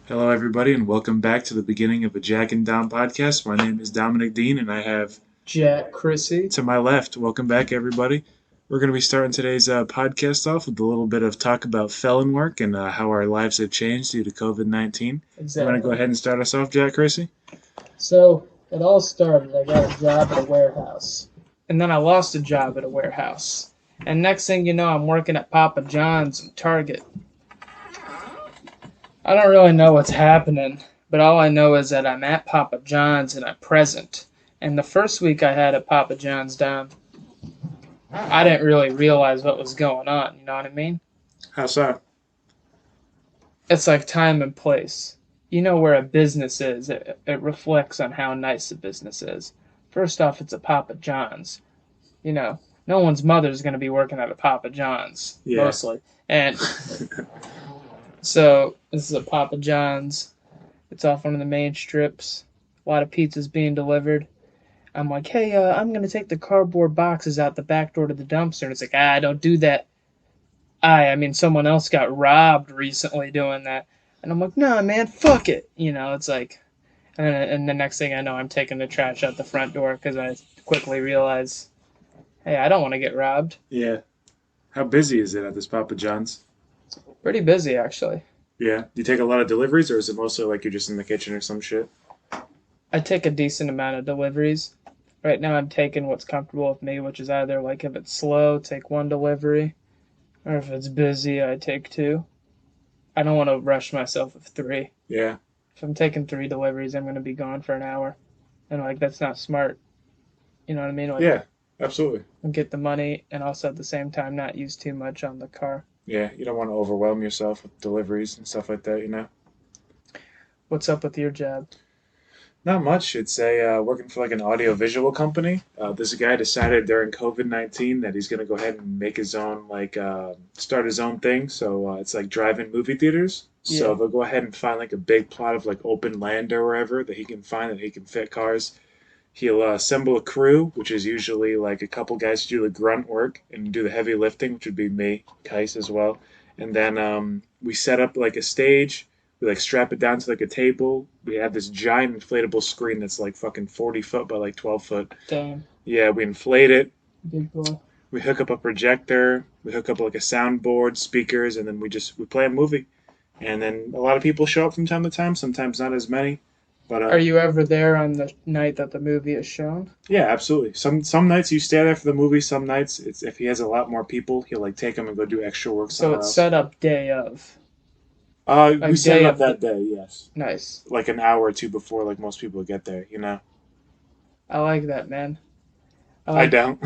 Hello, everybody, and welcome back to the beginning of a Jack and Dom podcast. My name is Dominic Dean, and I have Jack Chrissy. to my left. Welcome back, everybody. We're going to be starting today's podcast off with a little bit of talk about felon work and how our lives have changed due to COVID-19. You want to go ahead and start us off, Jack Chrissy? So it all started. I got a job at a warehouse, and then I lost a job at a warehouse. And next thing you know, I'm working at Papa John's and Target. I don't really know what's happening, but all I know is that I'm at Papa John's and I'm present. And the first week I had at Papa John's, Dom, I didn't really realize what was going on. You know what I mean? How so? It's like time and place. You know where a business is, it reflects on how nice a business is. First off, it's a Papa John's. You know, no one's mother's going to be working at a Papa John's, Yeah. mostly. And so this is a Papa John's. It's off one of the main strips. A lot of pizzas being delivered. I'm like, hey, I'm going to take the cardboard boxes out the back door to the dumpster. And it's like, don't do that. I mean, someone else got robbed recently doing that. And I'm like, nah, man, fuck it. You know, it's like, and the next thing I know, I'm taking the trash out the front door because I quickly realize, hey, I don't want to get robbed. Yeah. How busy is it at this Papa John's? Pretty busy, actually. Yeah. Do you take a lot of deliveries, or is it mostly like you're just in the kitchen or some shit? I take a decent amount of deliveries. Right now, I'm taking what's comfortable with me, which is either like if it's slow, take one delivery, or if it's busy, I take two. I don't want to rush myself with three. Yeah. If I'm taking three deliveries, I'm going to be gone for an hour. And, like, that's not smart. You know what I mean? Like, Yeah, absolutely. get the money and also at the same time not use too much on the car. Yeah, you don't want to overwhelm yourself with deliveries and stuff like that, you know? What's up with your job? Not much. It's a working for like an audio visual company. This guy decided during COVID-19 that he's gonna go ahead and make his own start his own thing. So it's like drive-in movie theaters. So Yeah. they'll go ahead and find like a big plot of like open land or wherever that he can find that he can fit cars. He'll assemble a crew, which is usually like a couple guys to do the grunt work and do the heavy lifting, which would be me, Kais as well. And then we set up like a stage. We like strap it down to like a table. We have this giant inflatable screen that's like fucking 40 foot by like 12 foot. Damn. Yeah, we inflate it. Big boy. We hook up a projector. We hook up like a soundboard, speakers, and then we play a movie. And then a lot of people show up from time to time. Sometimes not as many. But Are you ever there on the night that the movie is shown? yeah, absolutely. Some nights you stay there for the movie. Some nights it's if he has a lot more people, he'll like take them and go do extra work So somewhere it's else. set up day of. We Like set day it up of that day, yes. Nice. Like an hour or two before like most people get there, you know. I like that, man. I don't.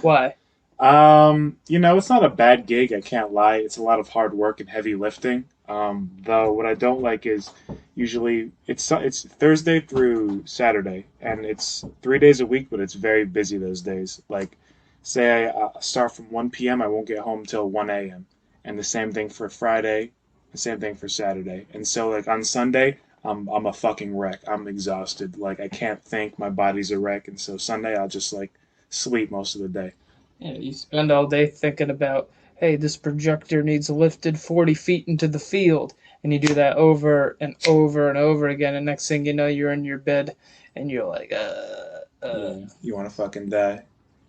Why? It's not a bad gig, I can't lie. It's a lot of hard work and heavy lifting. Though what I don't like is usually it's Thursday through Saturday, and it's 3 days a week, but it's very busy those days. Like, say I start from 1 p.m., I won't get home till 1 a.m. And the same thing for Friday, the same thing for Saturday. And so like on Sunday, I'm a fucking wreck. I'm exhausted. Like I can't think. My body's a wreck. And so Sunday I'll just like sleep most of the day. Yeah, you spend all day thinking about, hey, this projector needs lifted 40 feet into the field. And you do that over and over and over again. And next thing you know, you're in your bed and you're like, Yeah, you want to fucking die.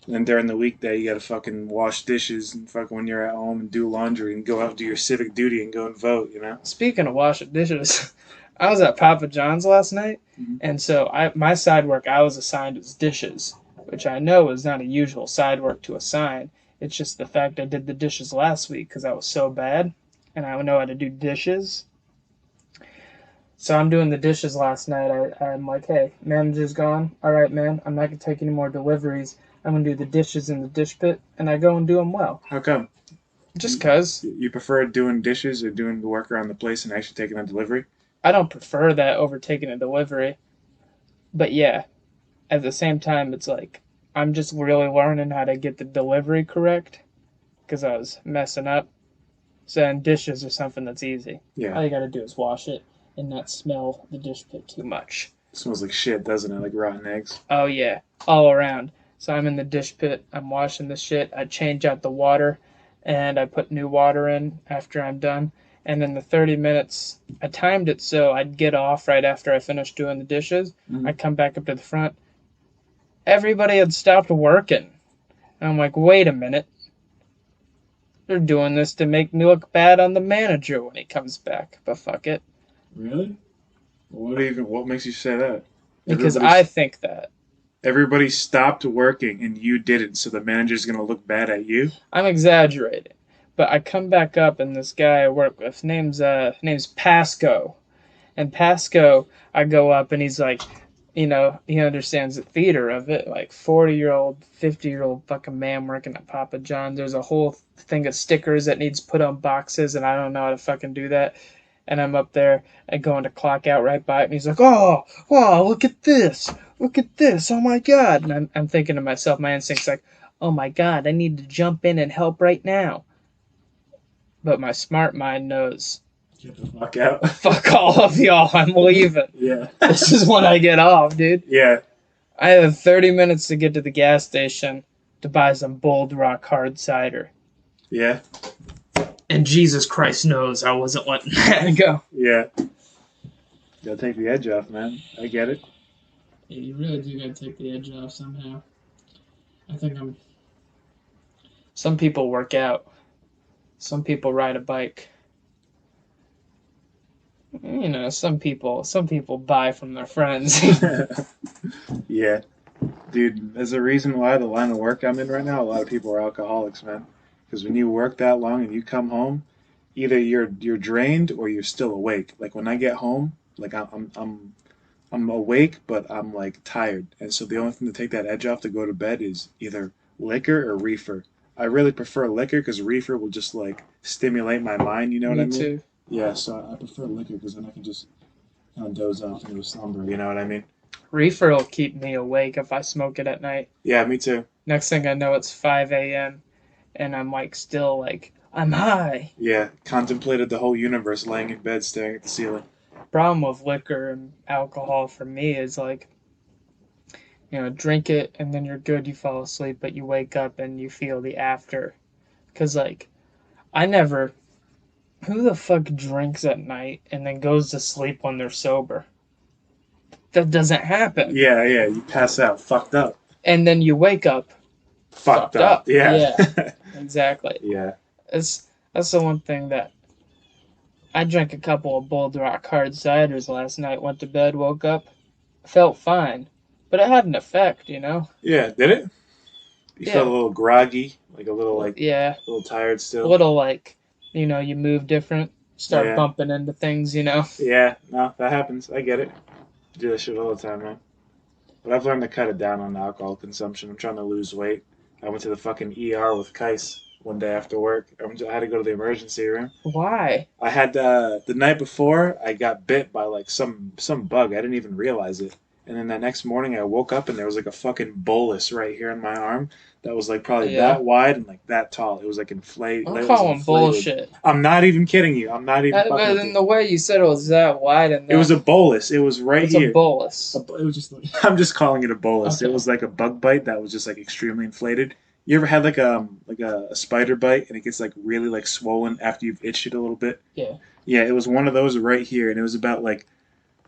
And then during the weekday, you gotta fucking wash dishes and fucking when you're at home and do laundry and go out and do your civic duty and go and vote. You know. Speaking of washing dishes, I was at Papa John's last night. Mm-hmm. And so my side work I was assigned was dishes, which I know is not a usual side work to assign. It's just the fact I did the dishes last week because I was so bad and I know how to do dishes. So I'm doing the dishes last night. I'm like, hey, manager's gone. All right, man, I'm not going to take any more deliveries. I'm going to do the dishes in the dish pit, and I go and do them well. How come? Just because. You prefer doing dishes or doing the work around the place and actually taking a delivery? I don't prefer that over taking a delivery. But yeah, at the same time, it's like, I'm just really learning how to get the delivery correct because I was messing up. So, and dishes are something that's easy. Yeah. All you got to do is wash it and not smell the dish pit too much. It smells like shit, doesn't it? Like rotten eggs. Oh, yeah, all around. So I'm in the dish pit. I'm washing the shit. I change out the water, and I put new water in after I'm done. And then the 30 minutes, I timed it so I'd get off right after I finished doing the dishes. Mhm. I'd come back up to the front. Everybody had stopped working. And I'm like, wait a minute. They're doing this to make me look bad on the manager when he comes back. But fuck it. Really? What makes you say that? Because Everybody, I think that. everybody stopped working and you didn't, so the manager's gonna look bad at you. I'm exaggerating. But I come back up and this guy I work with, name's Pasco. And Pasco, I go up and he's like, he understands the theater of it. Like 40-year-old, 50-year-old fucking man working at Papa John's. There's a whole thing of stickers that needs put on boxes, and I don't know how to fucking do that. And I'm up there and going to clock out right by it, and he's like, "Oh, wow, look at this! Look at this! Oh my god!" And I'm thinking to myself, my instinct's like, "Oh my god, I need to jump in and help right now." But my smart mind knows, Get the fuck out. fuck all of y'all, I'm leaving. Yeah. This is when I get off, dude. Yeah. I have 30 minutes to get to the gas station to buy some Bold Rock hard cider. Yeah. And Jesus Christ knows I wasn't letting that go. Yeah. Gotta take the edge off, man. I get it. Yeah, you really do gotta take the edge off somehow. I think I'm. Some people work out. Some people ride a bike. Some people buy from their friends. Yeah. Dude, there's a reason why the line of work I'm in right now, a lot of people are alcoholics, man. Because when you work that long and you come home, either you're drained or you're still awake. Like when I get home, like I'm awake, but I'm like tired, and so the only thing to take that edge off to go to bed is either liquor or reefer. I really prefer liquor because reefer will just like stimulate my mind. You know what I Me mean? too. Yeah, so I prefer liquor because then I can just kind of doze off into a slumber. You know what I mean? Reefer will keep me awake if I smoke it at night. Yeah, me too. Next thing I know, it's 5 a.m. and I'm like still like I'm high. Yeah, contemplated the whole universe laying in bed staring at the ceiling. Problem with liquor and alcohol for me is like, drink it and then you're good, you fall asleep, but you wake up and you feel the after. Cause like, I never, who the fuck drinks at night and then goes to sleep when they're sober? That doesn't happen. Yeah, yeah, you pass out, fucked up. And then you wake up Fucked fucked up. up. Yeah. Yeah, exactly. Yeah. That's the one thing that I drank a couple of Bold Rock hard ciders last night, went to bed, woke up, felt fine. But it had an effect. Yeah, did it? You felt a Yeah. little groggy, like Yeah. a little tired A still. little like, you move different, start Yeah. bumping into things. Yeah, no, that happens. I get it. Do that shit all the time, man. But I've learned to cut it down on alcohol consumption. I'm trying to lose weight. I went to the fucking ER with Kais one day after work. I had to go to the emergency room. Why? I had the night before I got bit by like some bug. I didn't even realize it. And then that next morning I woke up and there was like a fucking bolus right here in my arm that was like probably Yeah. that wide and like that tall. It was like inflated. I'm It was calling inflated. bullshit. I'm not even kidding you. I'm not even But fucking with in you. the way you said it was that wide and It was a bolus. It was right it's here. a bolus. It was just like, I'm just calling it a bolus. It Okay. was like a bug bite that was just like extremely inflated. You ever had like a spider bite and it gets like really like swollen after you've itched it a little bit? Yeah. Yeah, it was one of those right here, and it was about like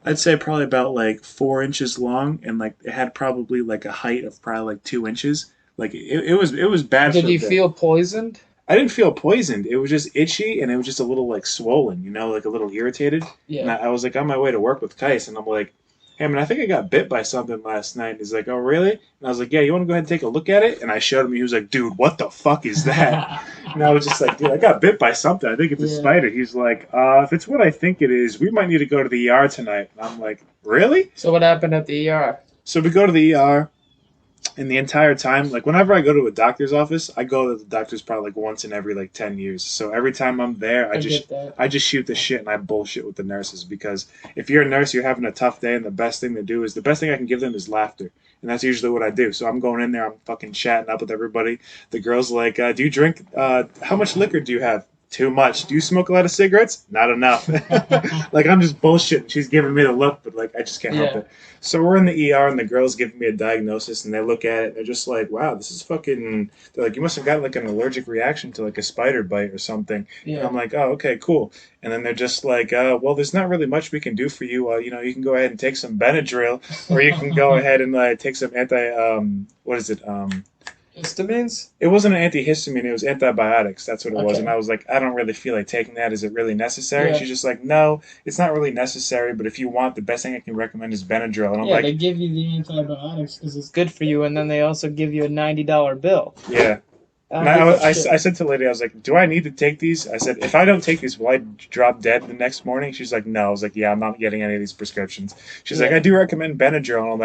I'd say probably about like 4 inches long, and like it had probably like a height of probably like 2 inches. Like it was bad. Did for a you bit. feel poisoned? I didn't feel poisoned. It was just itchy, and it was just a little like swollen, like a little irritated. And Yeah. I was like on my way to work with Kais, and I'm like, "Hey man, I think I got bit by something last night." And he's like, "Oh really?" And I was like, "Yeah, you want to go ahead and take a look at it?" And I showed him. He was like, "Dude, what the fuck is that?" And I was just like, "Dude, I got bit by something. I think it's a Yeah. spider." He's like, "If it's what I think it is, we might need to go to the ER tonight." And I'm like, "Really?" So what happened at the ER? So we go to the ER. And the entire time, like whenever I go to a doctor's office, I go to the doctor's probably like once in every like 10 years. So every time I'm there, I get that. I just shoot the shit and I bullshit with the nurses because if you're a nurse, you're having a tough day, and the best thing I can give them is laughter, and that's usually what I do. So I'm going in there, I'm fucking chatting up with everybody. The girl's like, "Do you drink? How much liquor do you have?" Too much. Do you smoke a lot of cigarettes? Not enough. Like I'm just bullshitting. She's giving me the look, but like I just can't help Yeah. it. So we're in the ER and the girls giving me a diagnosis and they look at it and they're just like, wow, this is fucking. They're like, you must have got like an allergic reaction to like a spider bite or something. And Yeah. I'm like, oh, okay, cool. And then they're just like, well, there's not really much we can do for you. You can go ahead and take some Benadryl, or you can go ahead and take some what is it? Histamines? It wasn't an antihistamine, it was antibiotics. That's what it was. And Okay. I was like, I don't really feel like taking that. Is it really necessary? And Yeah. she's just like, no, it's not really necessary, but if you want, the best thing I can recommend is Benadryl. And I'm Yeah, they like, give you the antibiotics because it's good for you, and then they also give you a $90 bill. yeah. I And don't give a shit. I said to the lady, I was like, do I need to take these? I said, if I don't take these, will I drop dead the next morning? She's like, no. I was like, yeah, I'm not getting any of these prescriptions. She's like, I Yeah. do recommend Benadryl. And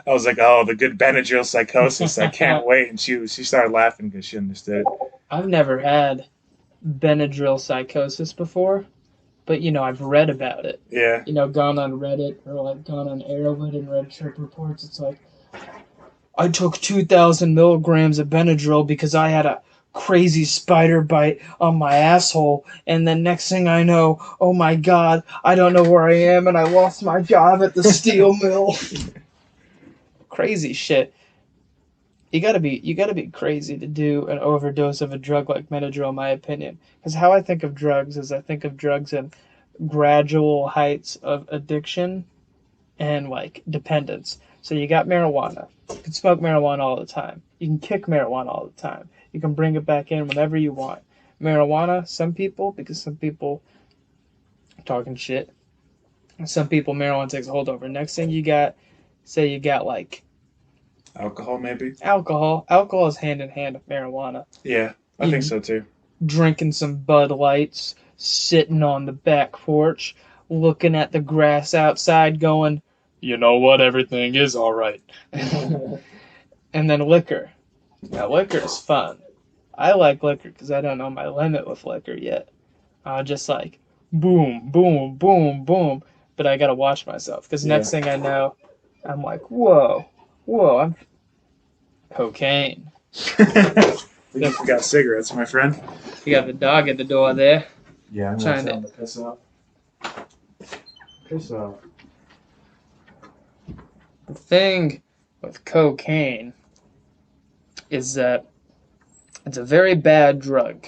I was like, oh, the good Benadryl psychosis. I can't wait. And she started laughing because she understood it. I've never had Benadryl psychosis before, but I've read about it. Yeah. Gone on Reddit or like gone on Arrowhead and read trip reports. It's like I took 2,000 milligrams of Benadryl because I had a crazy spider bite on my asshole, and then next thing I know, oh my god, I don't know where I am, and I lost my job at the steel mill. Crazy shit. You gotta be crazy to do an overdose of a drug like Benadryl, in my opinion. Because how I think of drugs is I think of drugs in gradual heights of addiction and like dependence. So you got marijuana. You can smoke marijuana all the time. You can kick marijuana all the time. You can bring it back in whenever you want. Marijuana, because some people are talking shit. Some people marijuana takes a hold over. Next thing you got, say you got like Alcohol, maybe? alcohol. Alcohol is hand in hand with marijuana. Yeah, I think You so too. drinking some Bud Lights, sitting on the back porch, looking at the grass outside, going, you know what, everything is all right. And then liquor. Now, liquor is fun. I like liquor because I don't know my limit with liquor yet. I just like boom, boom, boom, boom. But I gotta watch myself because Yeah. next thing I know, I'm like, whoa, whoa, I'm cocaine. You forgot cigarettes, my friend. You got the dog at the door there. Yeah, I'm Trying tell to. him to piss off. Piss off. The thing with cocaine is that it's a very bad drug.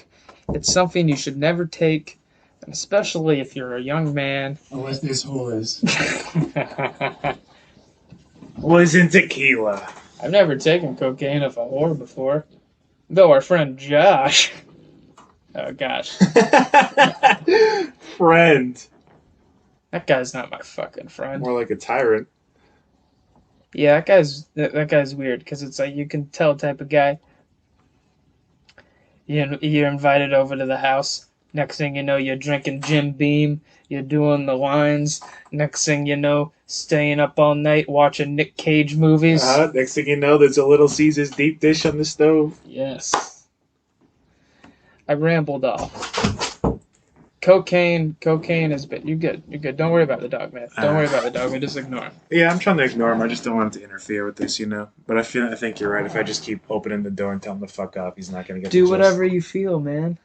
It's something you should never take, and especially if you're a young man. Unless this hole is. I've Was in tequila. never taken cocaine off a whore before, though our friend Josh. Oh gosh, Friend. that guy's not my fucking friend. More like a tyrant. Yeah, that guy's weird because it's like you can tell type of guy. You're invited over to the house. Next thing you know, you're drinking Jim Beam. You're doing the lines. Next thing you know, staying up all night watching Nick Cage movies. Next thing you know, there's a Little Caesars deep dish on the stove. Yes. I rambled off. Cocaine has been. You're good. You're good. Don't worry about the dog, man. Don't worry about the dog. We just ignore him. Yeah, I'm trying to ignore him. I just don't want him to interfere with this, But I think you're right. If I just keep opening the door and tell him to fuck off, he's not gonna get. Do the gist. whatever you feel, man.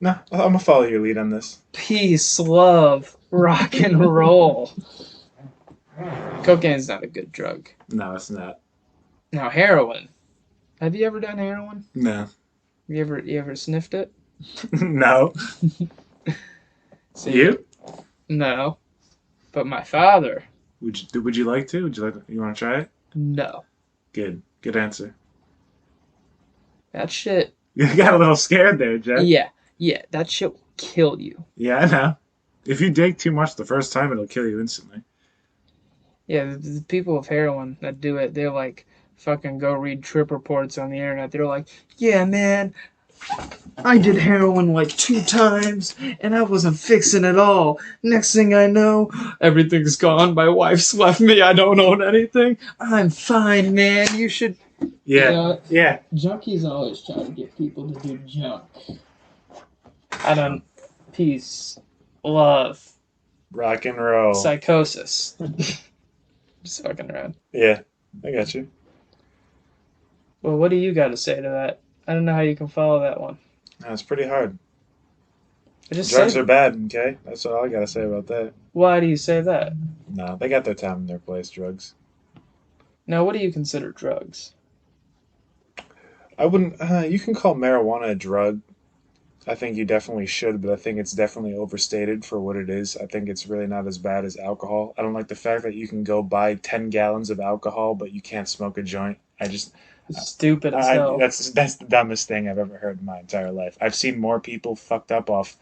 No, I'm gonna follow your lead on this. Peace, love, rock and roll. Cocaine's not a good drug. No, it's not. Now, heroin. Have you ever done heroin? No. You ever sniffed it? No. See, You? No. But my father. Would you like to? You want to try it? No. Good answer. That shit. You got a little scared there, Jeff. Yeah, that shit will kill you. Yeah, I know. If you take too much the first time, it'll kill you instantly. Yeah, the people with heroin that do it, they're like, fucking go read trip reports on the internet. They're like, yeah, man, I did heroin like 2 times, and I wasn't fixing it all. Next thing I know, everything's gone. My wife's left me. I don't own anything. I'm fine, man. You should. Yeah. Yeah. Junkies always try to get people to do junk. I don't. Peace. Love. Rock and roll. Psychosis. Just fucking around. Yeah, I got you. Well, what do you got to say to that? I don't know how you can follow that one. No, it's pretty hard. I just Drugs say, are bad, okay? That's all I gotta say about that. why do you say that? No, they got their time and their place, drugs. Now, what do you consider drugs? I wouldn't, you can call marijuana a drug. I think you definitely should, but I think it's definitely overstated for what it is. I think it's really not as bad as alcohol. I don't like the fact that you can go buy 10 gallons of alcohol, but you can't smoke a joint. It's stupid as hell. That's the dumbest thing I've ever heard in my entire life. I've seen more people fucked up off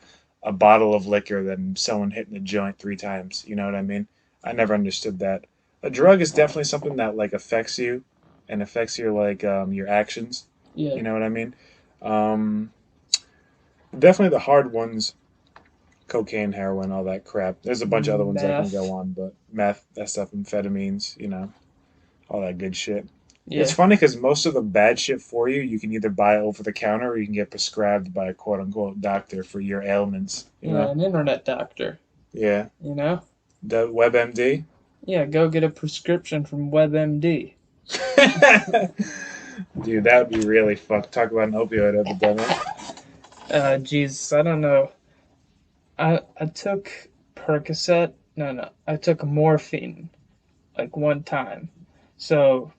a bottle of liquor than someone hitting a joint 3 times. You know what I mean? I never understood that. A drug is definitely something that like affects you and affects your your actions. Yeah. You know what I mean? Um, Definitely the hard ones, cocaine, heroin, all that crap. There's a bunch of other ones I can go Meth. on, but meth, that stuff, amphetamines, all that good shit. It's Yeah. funny because most of the bad shit for you, you can either buy over the counter or you can get prescribed by a quote unquote doctor for your ailments. Yeah, an internet doctor, Yeah. you know? The WebMD. Yeah, go get a prescription from WebMD. Dude, that would be really fucked. Talk about an opioid epidemic. Jesus, I don't know. I took Percocet. No, no. I took morphine like one time. So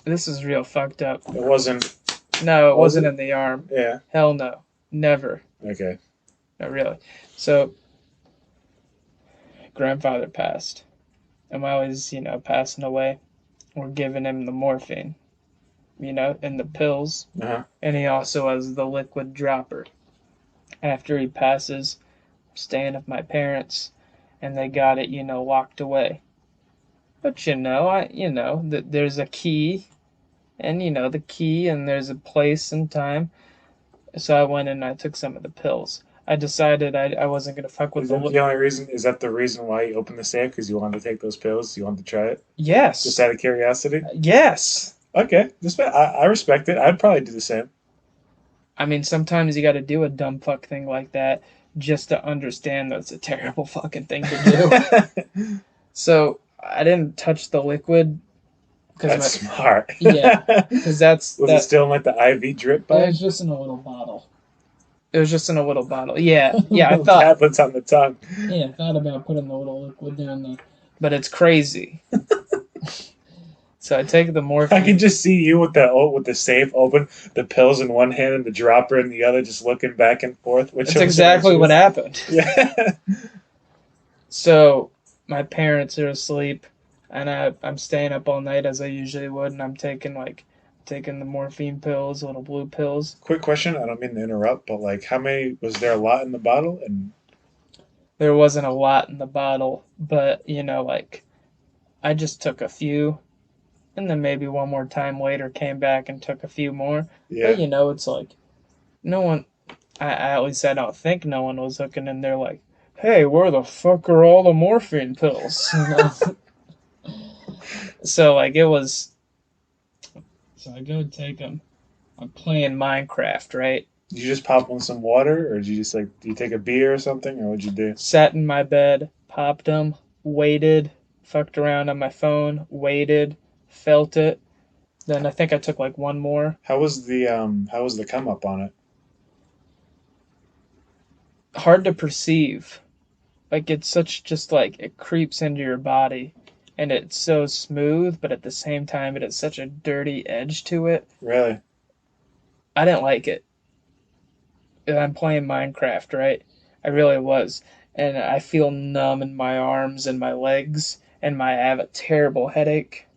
this is real fucked up. It wasn't. No, it Was wasn't it? in the arm. Yeah. Hell no. Never. Okay. Not really. So grandfather passed. And while he's, passing away, we're giving him the morphine, in the pills. Uh huh. And he also has the liquid dropper. After he passes, I'm staying with my parents and they got it, locked away. But that there's a key and the key and there's a place and time. So I went and I took some of the pills. I decided I wasn't gonna fuck with Is the that the only reason? Is that the reason why you opened the safe? Because you wanted to take those pills? You wanted to try it? Just Yes. out of curiosity? Yes. Okay. I respect it. I'd probably do the same. I mean, sometimes you got to do a dumb fuck thing like that just to understand that it's a terrible fucking thing to do. So I didn't touch the liquid because That's smart. yeah, because that's Was it that. still in like the IV drip It bag? was just in a little bottle. It was just in a little bottle. Yeah, yeah. I Little thought. tablets on the tongue. Yeah, I thought about putting the little liquid down there, but it's crazy. So I take the I morphine. can just see you with the safe open, the pills in one hand and the dropper in the other, just looking back and forth. Which That's exactly what happened. Yeah. So my parents are asleep, and I'm staying up all night as I usually would, and I'm taking the morphine pills, little blue pills. Quick question. I don't mean to interrupt, but like, how many was there a lot in the bottle? And There wasn't a lot in the bottle, but I just took a few, and then maybe one more time later came back and took a few more. But yeah, it's like no one. At least I don't think no one was looking in there like, hey, where the fuck are all the morphine pills? So like it was. So I go take them. I'm playing Minecraft, right? did you just pop on some water, or did you just like, do you take a beer or something, or what'd you do? Sat in my bed, popped them, waited, fucked around on my phone, waited, felt it. Then I think I took like one more. How was the come up on it? Hard to perceive. Like it's such just like it creeps into your body and it's so smooth, but at the same time it has such a dirty edge to it. Really? I didn't like it. I'm playing Minecraft, right? I really was. And I feel numb in my arms and my legs and I have a terrible headache.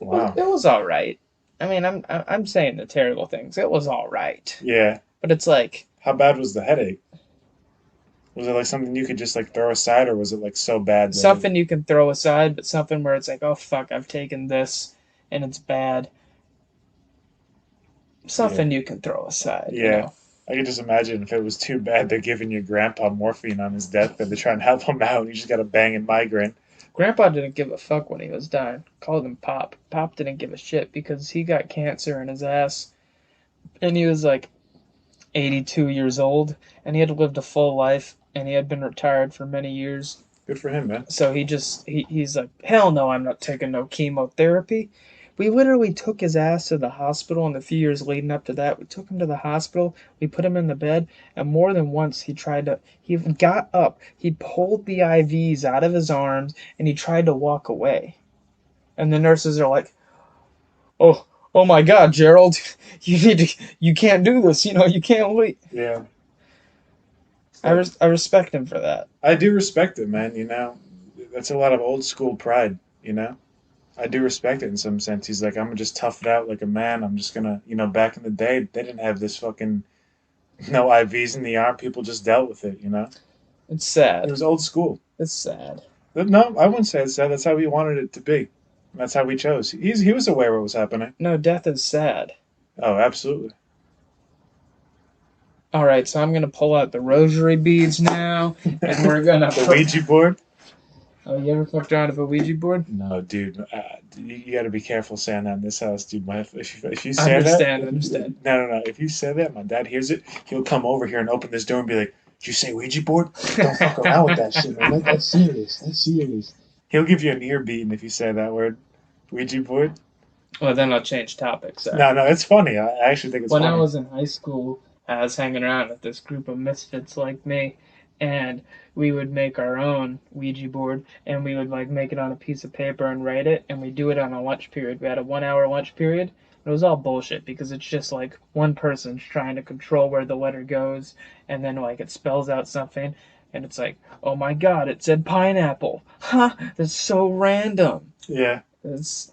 It was Wow. it was all right. I mean, I'm saying the terrible things. It was all right. Yeah. But it's like How bad was the headache? Was it like something you could just like throw aside, or was it like so bad that it? something you can throw aside, but something where it's like, oh fuck, I've taken this and it's bad. Yeah. Something you can throw aside. Yeah. I could just imagine if it was too bad, they're giving your grandpa morphine on his deathbed to try and help him out, and you just got a banging migraine. Grandpa didn't give a fuck when he was dying. Called him Pop. Pop didn't give a shit because he got cancer in his ass and he was like 82 years old and he had lived a full life and he had been retired for many years. Good for him, man. So he's like, hell no, I'm not taking no chemotherapy. We literally took his ass to the hospital in the few years leading up to that. We took him to the hospital. We put him in the bed, and more than once he tried to. He got up. He pulled the IVs out of his arms, and he tried to walk away. And the nurses are like, "Oh, oh my God, Gerald, you need to. You can't do this. You can't wait." Yeah. I respect him for that. I do respect it, man. That's a lot of old school pride. I do respect it in some sense. He's like, I'm gonna just tough it out like a man. I'm just gonna, back in the day, they didn't have this fucking no IVs in the arm. People just dealt with it. It's It sad. was old school. It's sad. But no, I wouldn't say it's sad. That's how he wanted it to be. That's how we chose. He was aware what was happening. No, death is sad. Oh, absolutely. All right, so I'm gonna pull out the rosary beads now, and we're gonna. The Ouija board. Oh, you ever fucked around with a Ouija board? No, dude. You got to be careful saying that in this house, dude. If you I say understand. that, Understand. no. If you say that, my dad hears it. He'll come over here and open this door and be like, "Did you say Ouija board? Don't fuck around with that shit, man. That's serious. That's serious." He'll give you an ear beating if you say that word, Ouija board. Well, then I'll change topics. No, it's funny. I actually think it's When funny. I was in high school, I was hanging around with this group of misfits like me, and we would make our own Ouija board, and we would like make it on a piece of paper and write it, and we do it on a lunch period. We had a 1 hour lunch period. It was all bullshit because it's just like one person's trying to control where the letter goes, and then like it spells out something, and it's like, oh my God, it said pineapple. Ha! That's so random. Yeah. It's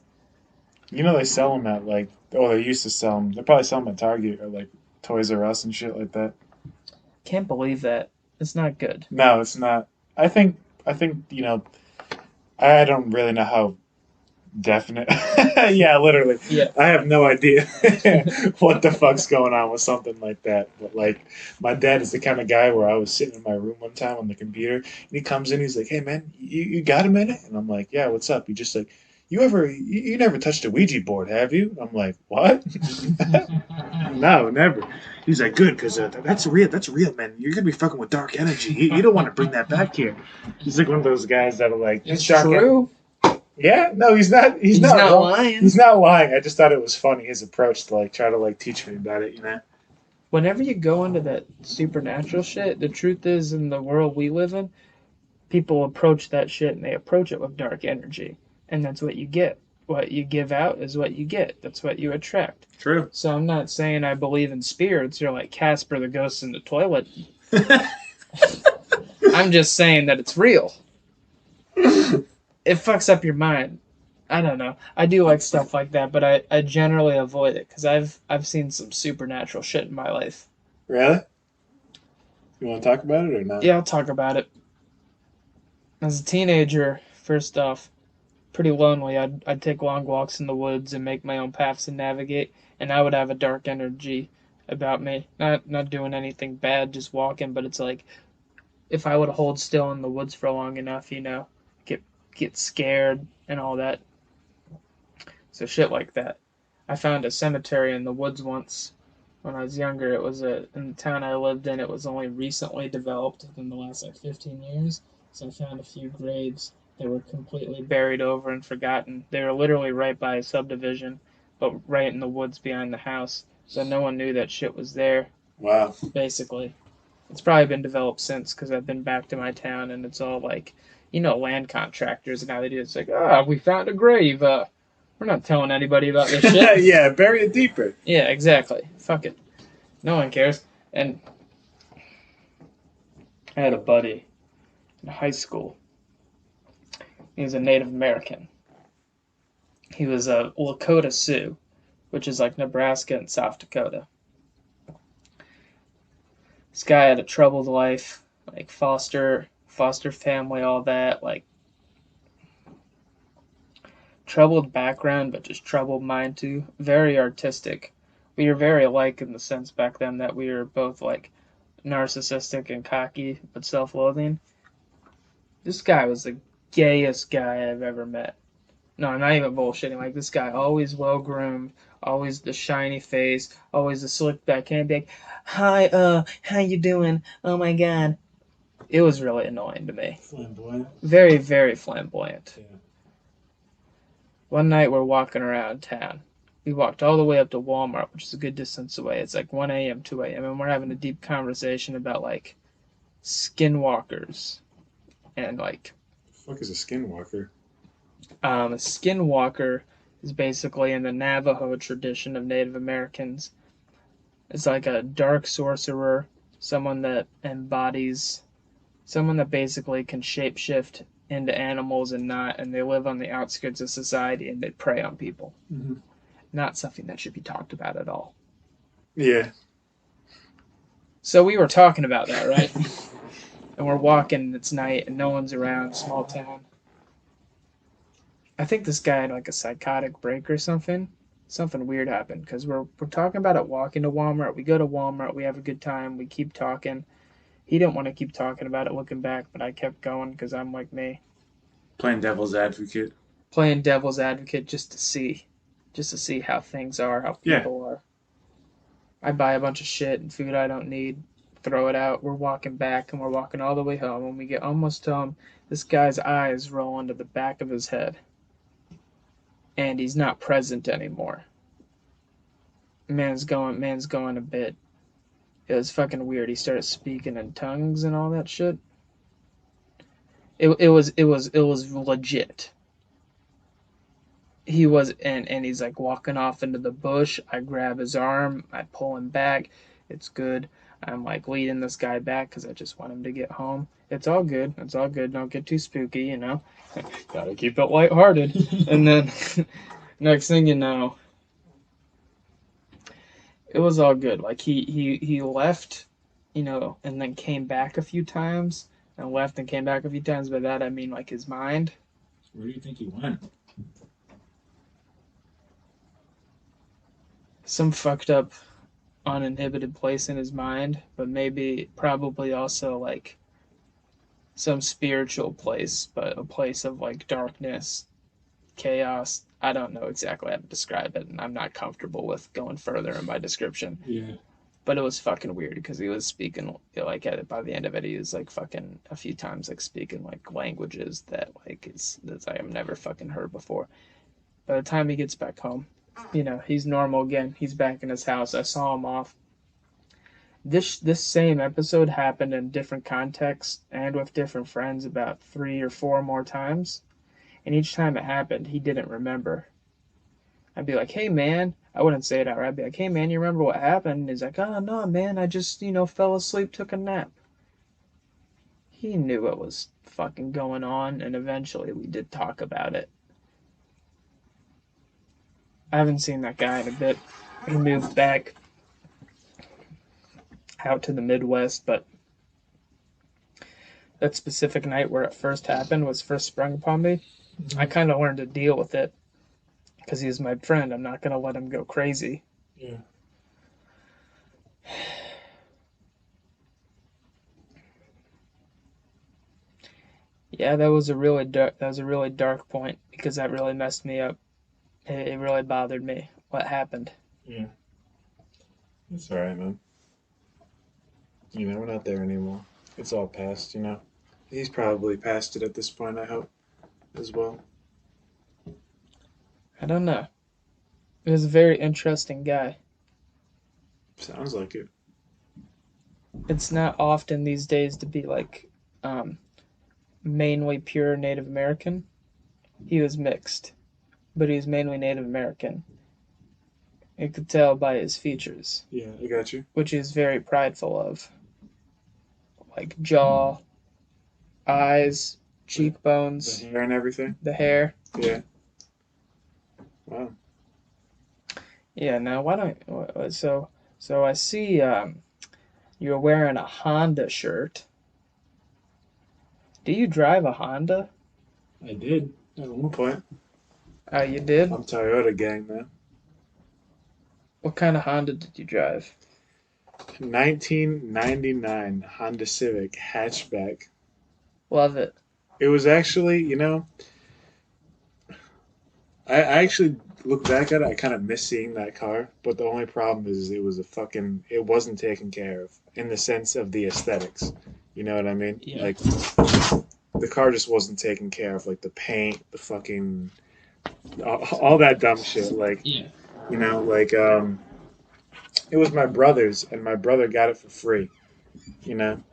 They sell them at they used to sell them. They probably sell them at Target or like Toys R Us and shit like that. can't believe that. It's not good. No, it's not. I think I don't really know how definite. Yeah, literally. Yeah. I have no idea what the fuck's going on with something like that. But like, my dad is the kind of guy where I was sitting in my room one time on the computer, and he comes in, he's like, "Hey man, you got a minute?" And I'm like, "Yeah, what's up?" He just like, you never touched a Ouija board, have you? I'm like, "What?" No, never. He's like, "Good, because that's real. That's real, man. You're gonna be fucking with dark energy. You don't want to bring that back here." He's like one of those guys that are like, It's dark true. Yeah, no, he's not. He's Not not wrong. lying. He's not lying. I just thought it was funny his approach to like try to like teach me about it. Whenever you go into that supernatural shit, the truth is, in the world we live in, people approach that shit and they approach it with dark energy. And that's what you get. What you give out is what you get. That's what you attract. True. So I'm not saying I believe in spirits. You're like Casper the ghost in the toilet. I'm just saying that it's real. It fucks up your mind. I don't know. I do like stuff like that, but I generally avoid it because I've seen some supernatural shit in my life. Really? You want to talk about it or not? Yeah, I'll talk about it. As a teenager, first off, pretty lonely. I'd take long walks in the woods and make my own paths and navigate, and I would have a dark energy about me. Not doing anything bad, just walking, but it's like if I would hold still in the woods for long enough, get scared and all that. So shit like that. I found a cemetery in the woods once when I was younger. It was in the town I lived in. It was only recently developed within the last like 15 years. So I found a few graves that were completely buried over and forgotten. They were literally right by a subdivision, but right in the woods behind the house. So no one knew that shit was there. Wow. Basically, it's probably been developed since because I've been back to my town and it's all like, land contractors and how they do it. It's like, we found a grave. We're not telling anybody about this shit. Yeah, bury it deeper. Yeah, exactly. Fuck it. No one cares. And I had a buddy in high school. He was a Native American. He was a Lakota Sioux, which is like Nebraska and South Dakota. This guy had a troubled life, like foster family, all that, like troubled background, but just troubled mind too. Very artistic. We were very alike in the sense back then that we were both like narcissistic and cocky, but self-loathing. This guy was the gayest guy I've ever met. No, I'm not even bullshitting. Like this guy, always well groomed, always the shiny face, always the slick back hand, be like, "Hi, how you doing? Oh my god." It was really annoying to me. Flamboyant. Very, very flamboyant. Yeah. One night we're walking around town. We walked all the way up to Walmart, which is a good distance away. It's like 1 a.m., 2 a.m., and we're having a deep conversation about like skinwalkers and like The fuck is a skinwalker? a skinwalker is basically in the Navajo tradition of Native Americans. It's like a dark sorcerer, someone that embodies, someone that basically can shapeshift into animals and not, and they live on the outskirts of society and they prey on people. Mm-hmm. Not something that should be talked about at all. Yeah. So we were talking about that, right? And we're walking, and it's night, and no one's around, small town. I think this guy had like a psychotic break or something. Something weird happened because we're talking about it walking to Walmart. We go to Walmart, we have a good time, we keep talking. He didn't want to keep talking about it looking back, but I kept going because I'm like me. Playing devil's advocate. Playing devil's advocate just to see how things are, how Yeah. people are. I buy a bunch of shit and food I don't need, throw it out. We're walking back and we're walking all the way home. When we get almost home, this guy's eyes roll into the back of his head and he's not present anymore. Man's going a bit. It was fucking weird. He started speaking in tongues and all that shit. It was legit. He was and he's like walking off into the bush. I grab his arm, I pull him back. It's good. I'm like leading this guy back because I just want him to get home. It's all good. It's all good. Don't get too spooky, you know. Gotta keep it lighthearted. And then next thing you know, it was all good. Like he left, and then came back a few times, and left and came back a few times. By that I mean like his mind. Where do you think he went? Some fucked up uninhibited place in his mind, but probably also like some spiritual place, but a place of like darkness, chaos. I don't know exactly how to describe it, and I'm not comfortable with going further in my description. Yeah. But it was fucking weird because he was speaking like at it by the end of it, he was like fucking a few times like speaking like languages that like is that I have never fucking heard before. By the time he gets back home, he's normal again. He's back in his house. I saw him off. This same episode happened in different contexts and with different friends about 3 or 4 more times, and each time it happened, he didn't remember. I'd be like, "Hey man," I wouldn't say it outright. I'd be like, "Hey man, you remember what happened?" And he's like, "Oh no, man, I just fell asleep, took a nap." He knew what was fucking going on, and eventually we did talk about it. I haven't seen that guy in a bit. He moved back out to the Midwest, but that specific night where it first happened was first sprung upon me. I kind of learned to deal with it because he's my friend. I'm not going to let him go crazy. Yeah. Yeah, that was a really dark point because that really messed me up. It really bothered me what happened. Yeah. It's alright, man. We're not there anymore. It's all past. He's probably past it at this point, I hope, as well. I don't know. He was a very interesting guy. Sounds like it. It's not often these days to be like um, mainly pure Native American. He was mixed, but he was mainly Native American. You could tell by his features, Yeah, I got you. which he was very prideful of, like jaw, eyes, The cheekbones, hair and everything. the hair. Yeah. Wow. Yeah. Now, why don't so I see you're wearing a Honda shirt. Do you drive a Honda? I did at one point. Oh, you did? I'm Toyota gang, man. What kind of Honda did you drive? 1999 Honda Civic hatchback. Love it. It was actually. I actually look back at it. I kind of miss seeing that car, but the only problem is it wasn't taken care of in the sense of the aesthetics. You know what I mean? Yeah. Like the car just wasn't taken care of. Like the paint, the fucking all that dumb shit. Like, Yeah. like it was my brother's, and my brother got it for free.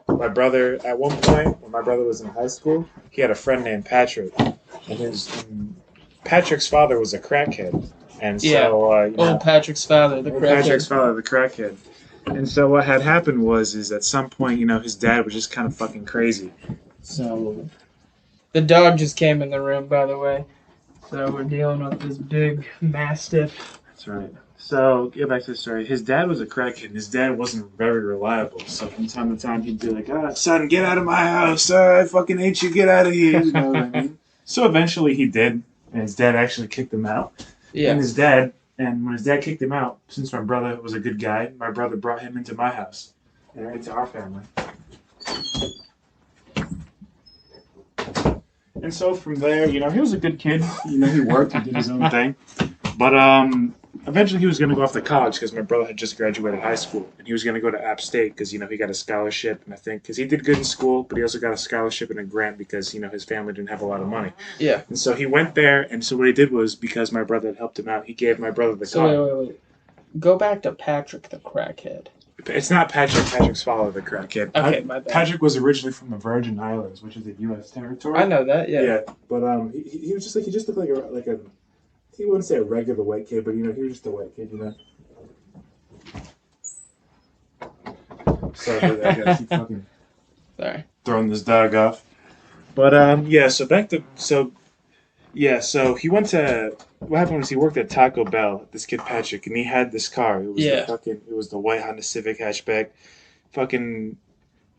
My brother at one point when my brother was in high school, he had a friend named Patrick, and Patrick's father was a crackhead, and Yeah. so Old Patrick's father, the Patrick's crackhead. father, the crackhead. And so what had happened is at some point, his dad was just kind of fucking crazy. So The dog just came in the room, by the way. So we're dealing with this big mastiff. that's right. So get back to the story. His dad was a crackhead. And his dad wasn't very reliable. So from time to time, he'd be like, "Ah, son, get out of my house. I fucking hate you. Get out of here." You know what I mean? So eventually, he did, and his dad actually kicked him out. Yeah. And when his dad kicked him out, since my brother was a good guy, my brother brought him into my house and into our family. And so from there, he was a good kid. He worked, he did his own thing. But eventually he was going to go off to college because my brother had just graduated high school. And he was going to go to App State because, he got a scholarship. And I think because he did good in school, but he also got a scholarship and a grant because, his family didn't have a lot of money. Yeah. And so he went there. And so what he did was, because my brother had helped him out, he gave my brother the car. Wait. Go back to Patrick the crackhead. It's not Patrick. Patrick's father, the crackhead. Okay, my bad. Patrick was originally from the Virgin Islands, which is a U.S. territory. I know that, yeah. Yeah, but he was he just looked like a he wouldn't say a regular white kid, but he was just a white kid. Sorry, I gotta keep fucking Sorry. throwing this dog off. But yeah. So he went to. What happened was he worked at Taco Bell. This kid Patrick, and he had this car. It was it was the white Honda Civic hatchback. Fucking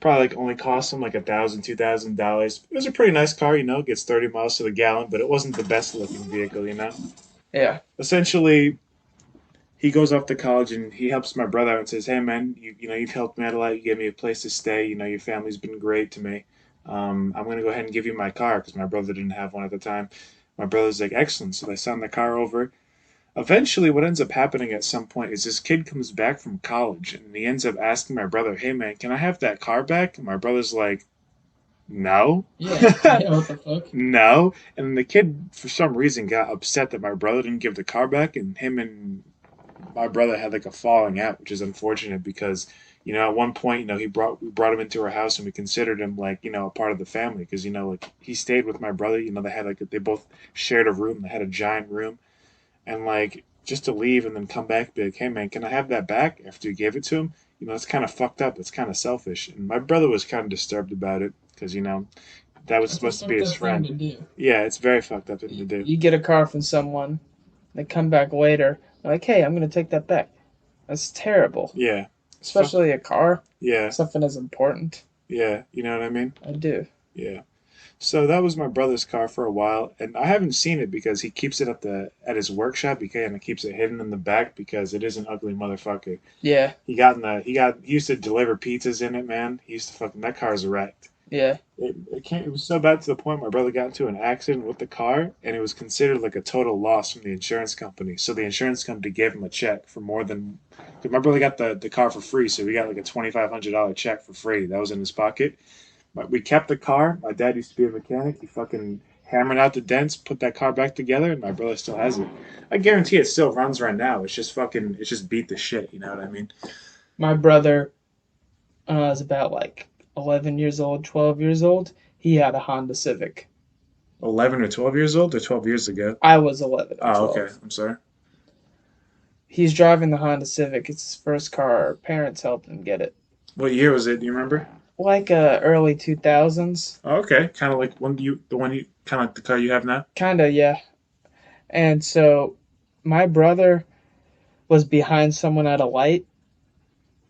probably only cost him like $1,000, $2,000. It was a pretty nice car, gets 30 miles to the gallon, but it wasn't the best looking vehicle. Yeah. Essentially, he goes off to college and he helps my brother out and says, "Hey man, you've helped me out a lot. You gave me a place to stay. Your family's been great to me. I'm gonna go ahead and give you my car because my brother didn't have one at the time." My brother's like, "Excellent." So they send the car over. Eventually, what ends up happening at some point is this kid comes back from college and he ends up asking my brother, "Hey man, can I have that car back?" And my brother's like, "No." Yeah. What the fuck? No. And the kid, for some reason, got upset that my brother didn't give the car back, and him and my brother had like a falling out, which is unfortunate because, at one point, we brought him into our house and we considered him like, a part of the family because, like he stayed with my brother. They had they both shared a room. They had a giant room, and like just to leave and then come back and be like, "Hey man, can I have that back?" After you gave it to him, it's kind of fucked up. It's kind of selfish. And my brother was kind of disturbed about it because that was That's supposed a to be his fucked up thing to friend. do. Yeah, it's very fucked up thing to do. You get a car from someone, they come back later, like, "Hey, I'm gonna take that back." That's terrible. Yeah. Especially a car. Yeah. Something as important. Yeah. You know what I mean? I do. Yeah. So that was my brother's car for a while, and I haven't seen it because he keeps it at his workshop. He kind of keeps it hidden in the back because it is an ugly motherfucker. Yeah. He used to deliver pizzas in it, man. He used to fucking that car's wrecked. Yeah. It was so bad to the point my brother got into an accident with the car, and it was considered like a total loss from the insurance company. So the insurance company gave him a check for more than. Cause my brother got the car for free, so we got like a $2,500 check for free. That was in his pocket. But we kept the car. My dad used to be a mechanic. He fucking hammered out the dents, put that car back together, and my brother still has it. I guarantee it still runs right now. It's just beat the shit. You know what I mean? My brother was about like 11 years old, 12 years old. He had a Honda Civic. 11 or 12 years old, or 12 years ago? I was 11 or 12. Oh, okay. I'm sorry. He's driving the Honda Civic. It's his first car. Our parents helped him get it. What year was it? Do you remember? Like early 2000s. Oh, okay. Kind of like kind of like the car you have now? Kind of, yeah. And so my brother was behind someone at a light,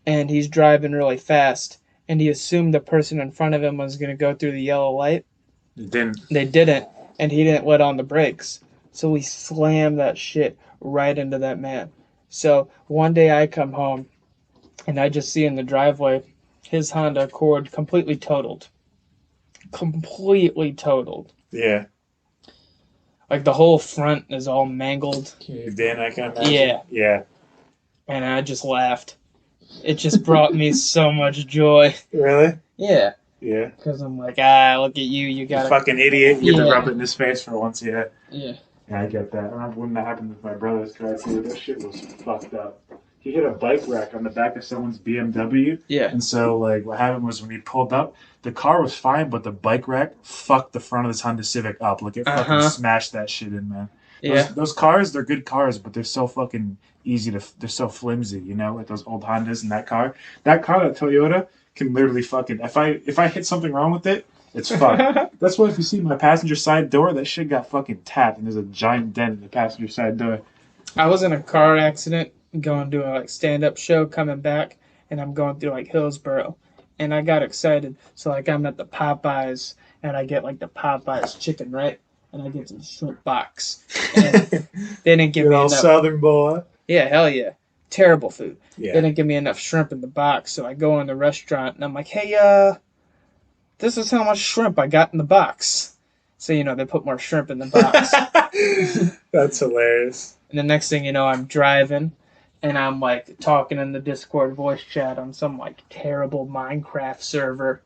and he's driving really fast, and he assumed the person in front of him was going to go through the yellow light. It didn't. They didn't, and he didn't let on the brakes. So we slammed that shit right into that man. So one day I come home, and I just see in the driveway his Honda Accord completely totaled. Completely totaled. Yeah. Like the whole front is all mangled. Then I can imagine. Yeah. Yeah. And I just laughed. It just brought me so much joy. Really? Yeah. Yeah. Because I'm like, look at you. You got You fucking idiot. You get to Yeah. rub it in his face for once, yeah. Yeah. Yeah, I get that. I remember when that happened with my brother's car too. That shit was fucked up. He hit a bike rack on the back of someone's BMW, Yeah. and so like what happened was when he pulled up, the car was fine, but the bike rack fucked the front of this Honda Civic up. Like it Uh fucking huh. smashed that shit in, man. Yeah. Those cars, they're good cars, but they're so fucking easy to. They're so flimsy, you know, like those old Hondas and that car. That car, that Toyota, can literally fucking. If I hit something wrong with it, it's fucked. That's why if you see my passenger side door, that shit got fucking tapped, and there's a giant dent in the passenger side door. I was in a car accident going to a like stand up show coming back, and I'm going through like Hillsboro, and I got excited. So like I'm at the Popeyes, and I get like the Popeyes chicken, right? And I get some shrimp box, and they didn't give Good me old enough. Southern boy. Yeah, hell yeah, terrible food. They Yeah. didn't give me enough shrimp in the box, so I go in the restaurant and I'm like, hey, this is how much shrimp I got in the box. So they put more shrimp in the box. That's hilarious. And the next thing you know, I'm driving and I'm like talking in the Discord voice chat on some like terrible Minecraft server.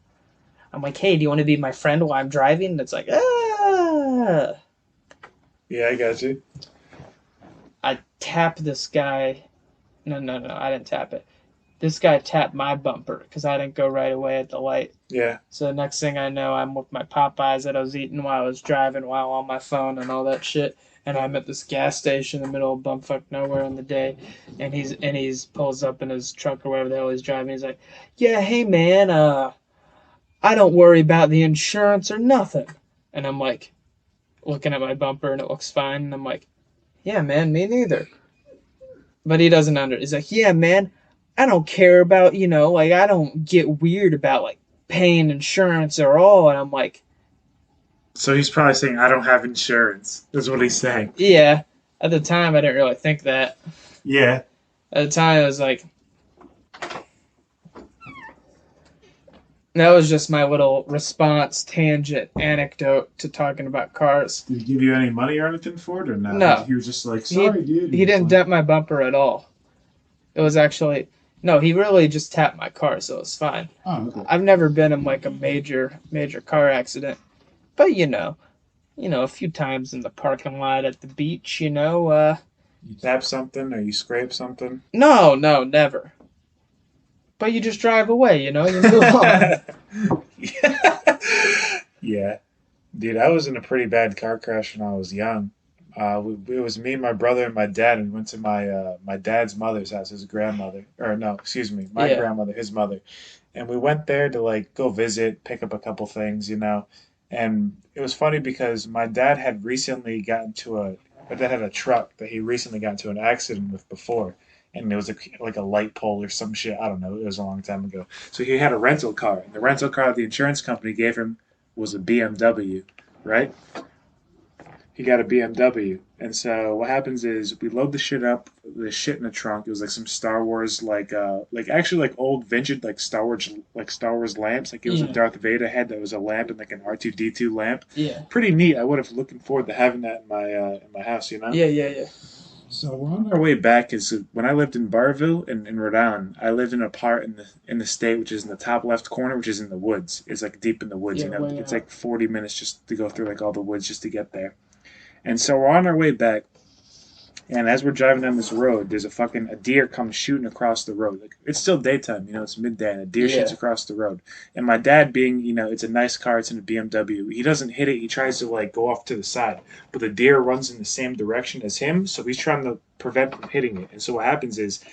I'm like, hey, do you want to be my friend while I'm driving? And it's like, ah. Yeah, I got you. I tap this guy. No, no, no, I didn't tap it. This guy tapped my bumper because I didn't go right away at the light. Yeah. So the next thing I know, I'm with my Popeyes that I was eating while I was driving, while on my phone and all that shit. And I'm at this gas station in the middle of bumfuck nowhere in the day, and he's pulls up in his truck or whatever the hell he's driving. He's like, "Yeah, hey man, I don't worry about the insurance or nothing." And I'm like, looking at my bumper and it looks fine, and I'm like, "Yeah, man, me neither." But he doesn't under. He's like, "Yeah, man, I don't care about like I don't get weird about like paying insurance or all." And I'm like, So he's probably saying, I don't have insurance. That's what he's saying. yeah. At the time, I didn't really think that. Yeah. At the time, I was like, that was just my little response tangent anecdote to talking about cars. Did he give you any money or anything for it or not? No. He was just like, sorry, dude. He didn't dent my bumper at all. It was actually no. He really just tapped my car, so it's fine. Oh, okay. I've never been in like a major car accident, but a few times in the parking lot at the beach. You tap something or you scrape something? No, never. But you just drive away. You move on. Yeah. Dude, I was in a pretty bad car crash when I was young. It was me, my brother, and my dad, and we went to my dad's mother's house, his grandmother, or no, excuse me, my Yeah. grandmother, his mother, and we went there to like go visit, pick up a couple things, and it was funny because my dad had a truck that he recently got into an accident with before, and it was like a light pole or some shit, I don't know, it was a long time ago. So he had a rental car, and the rental car the insurance company gave him was a BMW, right? He got a BMW. And so what happens is we load the shit in the trunk. It was like some Star Wars like actually like old vintage like Star Wars lamps. Like it was a Yeah. Darth Vader head that was a lamp and like an R2D2 lamp. Yeah. Pretty neat. I would have looking forward to having that in my house, Yeah. So we're on our way back. Is when I lived in Barville in Rhode Island, I lived in a part in the state which is in the top left corner, which is in the woods. It's like deep in the woods. Yeah, way It's out. like 40 minutes just to go through like all the woods just to get there. And so we're on our way back, and as we're driving down this road, there's a deer comes shooting across the road. Like, it's still daytime, it's midday, and a deer Yeah. shoots across the road. And my dad, being it's a nice car, it's in a BMW. He doesn't hit it. He tries to like go off to the side, but the deer runs in the same direction as him, so he's trying to prevent from hitting it. And so what happens is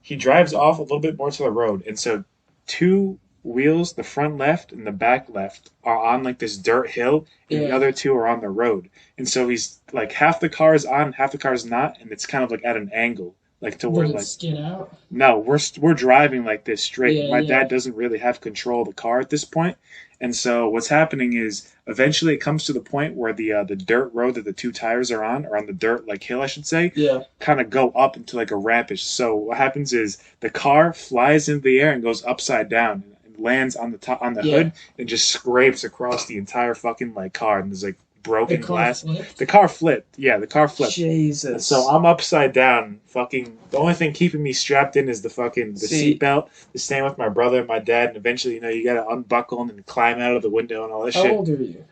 he drives off a little bit more to the road, and so two wheels, the front left and the back left, are on like this dirt hill, and the Yeah. other two are on the road. And so he's like half the car is on, half the car is not, and it's kind of like at an angle, like to where Did it like skid out? no, we're driving like this straight. Yeah, My yeah. dad doesn't really have control of the car at this point, and so what's happening is eventually it comes to the point where the dirt road that the two tires are on the dirt like hill, I should say, Yeah. kind of go up into like a rampish. So what happens is the car flies into the air and goes upside down and lands on the top on the Yeah. hood and just scrapes across the entire fucking like car, and there's like broken glass. Flipped? The car flipped. Yeah, the car flipped. Jesus. And so I'm upside down, fucking. The only thing keeping me strapped in is the See- seatbelt, the staying with my brother and my dad, and eventually, you gotta unbuckle and then climb out of the window and all that How shit. old are you?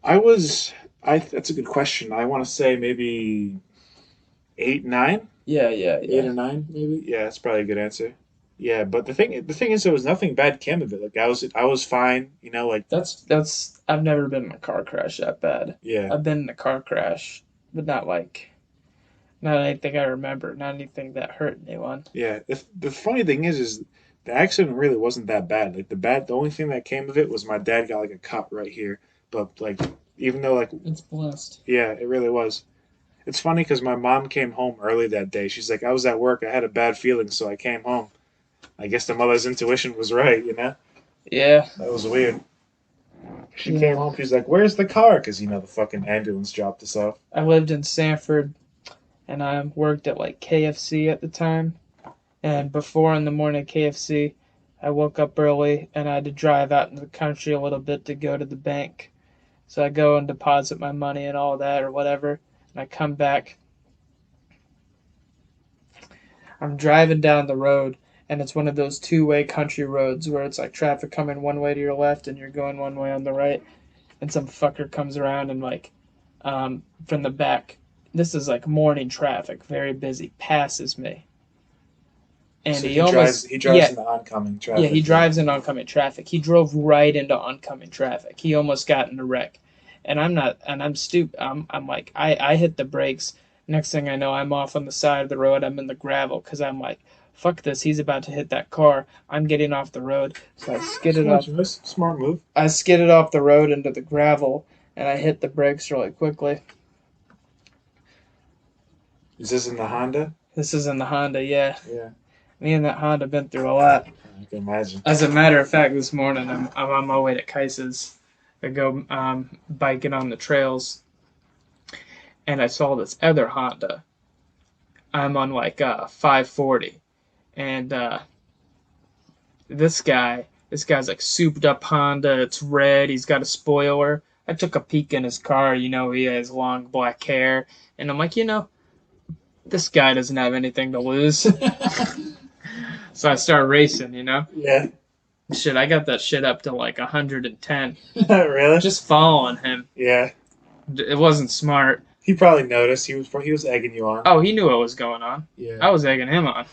I was That's a good question. I want to say maybe 8, 9, Yeah, yeah, 8 or 9, maybe. Yeah, that's probably a good answer. Yeah, but the thing is, there was nothing bad came of it. Like I was fine. Like That's I've never been in a car crash that bad. yeah, I've been in a car crash, but not anything I remember, not anything that hurt anyone. yeah. The funny thing is the accident really wasn't that bad. Like the only thing that came of it was my dad got like a cut right here. But like, even though like, It's blessed. yeah, it really was. It's funny because my mom came home early that day. She's like, I was at work. I had a bad feeling, so I came home. I guess the mother's intuition was right. Yeah, That was weird. She came yeah. home. She's like, "Where's the car?" Because the fucking ambulance dropped us off. I lived in Sanford, and I worked at like KFC at the time. And before in the morning KFC, I woke up early and I had to drive out into the country a little bit to go to the bank. So I go and deposit my money and all that or whatever, and I come back. I'm driving down the road, and it's one of those two-way country roads where it's like traffic coming one way to your left and you're going one way on the right, and some fucker comes around and from the back. This is like morning traffic, very busy, passes me, and So he he drives. almost He drives yeah in the oncoming yeah he traffic. Yeah. drives in oncoming traffic. He drove right into oncoming traffic. He almost got in a wreck, and I'm not, and I'm stupid. I'm like I hit the brakes. Next thing I know, I'm off on the side of the road. I'm in the gravel because I'm like, fuck this. He's about to hit that car. I'm getting off the road, so Smart choice. Smart move. I skidded off the road into the gravel, and I hit the brakes really quickly. Is this in the Honda? This is in the Honda, yeah. Yeah, Me and that Honda been through a lot. I can imagine. As a matter of fact, this morning I'm on my way to Kais's to go biking on the trails, and I saw this other Honda. I'm on like 540, and this guy's like souped up Honda. It's red. He's got a spoiler. I took a peek in his car. He has long black hair, and I'm like, this guy doesn't have anything to lose. So I start racing. Yeah. Shit, I got that shit up to like 110. Really? Just following him. Yeah. It wasn't smart. He probably noticed. He was egging you on. Oh, he knew what was going on. Yeah. I was egging him on.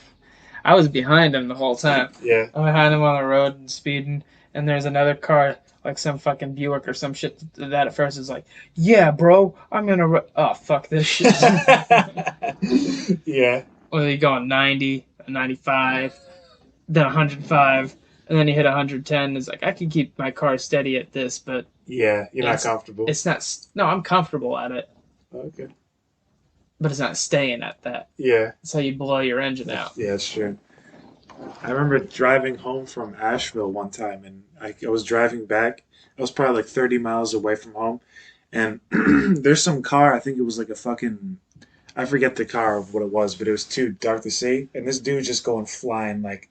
I was behind him the whole time. Yeah. I'm behind him on the road and speeding, and there's another car, like some fucking Buick or some shit that at first is like, yeah, bro, I'm gonna. Oh, fuck this shit. Yeah. Well, you going 90, 95, then 105, and then you hit 110. It's like, I can keep my car steady at this, but Yeah. You're not comfortable. it's not. No, I'm comfortable at it, Okay. but it's not staying at that. Yeah. That's how you blow your engine out. Yeah, that's true. I remember driving home from Asheville one time, and I was driving back. I was probably like 30 miles away from home, and there's some car. I think it was like a fucking. I forget the car of what it was, but it was too dark to see. And this dude just going flying like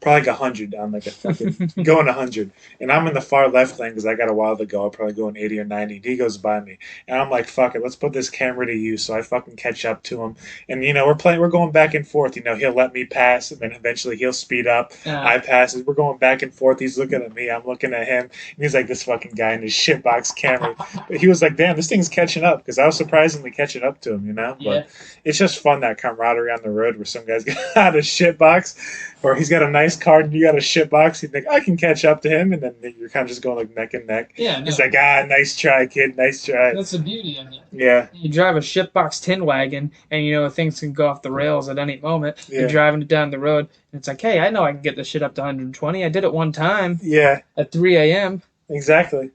probably like 100 down like a fucking going 100. And I'm in the far left lane because I got a while to go. I'm probably going 80 or 90. And he goes by me, and I'm like, fuck it, let's put this camera to use. So I fucking catch up to him, and we're going back and forth. He'll let me pass, and then eventually he'll speed up. I pass, and we're going back and forth. He's looking at me, I'm looking at him, and he's like, this fucking guy in his shitbox camera. But he was like, damn, this thing's catching up because I was surprisingly catching up to him. But Yeah. it's just fun, that camaraderie on the road where some guy's got out a shitbox, or he's got a nice car and you got a shitbox. You think I can catch up to him, and then you're kind of just going like neck and neck. Yeah, no. He's like, nice try, kid, nice try. That's the beauty of it. Yeah, You drive a shitbox tin wagon, and things can go off the rails at any moment. Yeah. You're driving it down the road, and it's like, hey, I know I can get this shit up to 120. I did it one time yeah, at 3 a.m. exactly.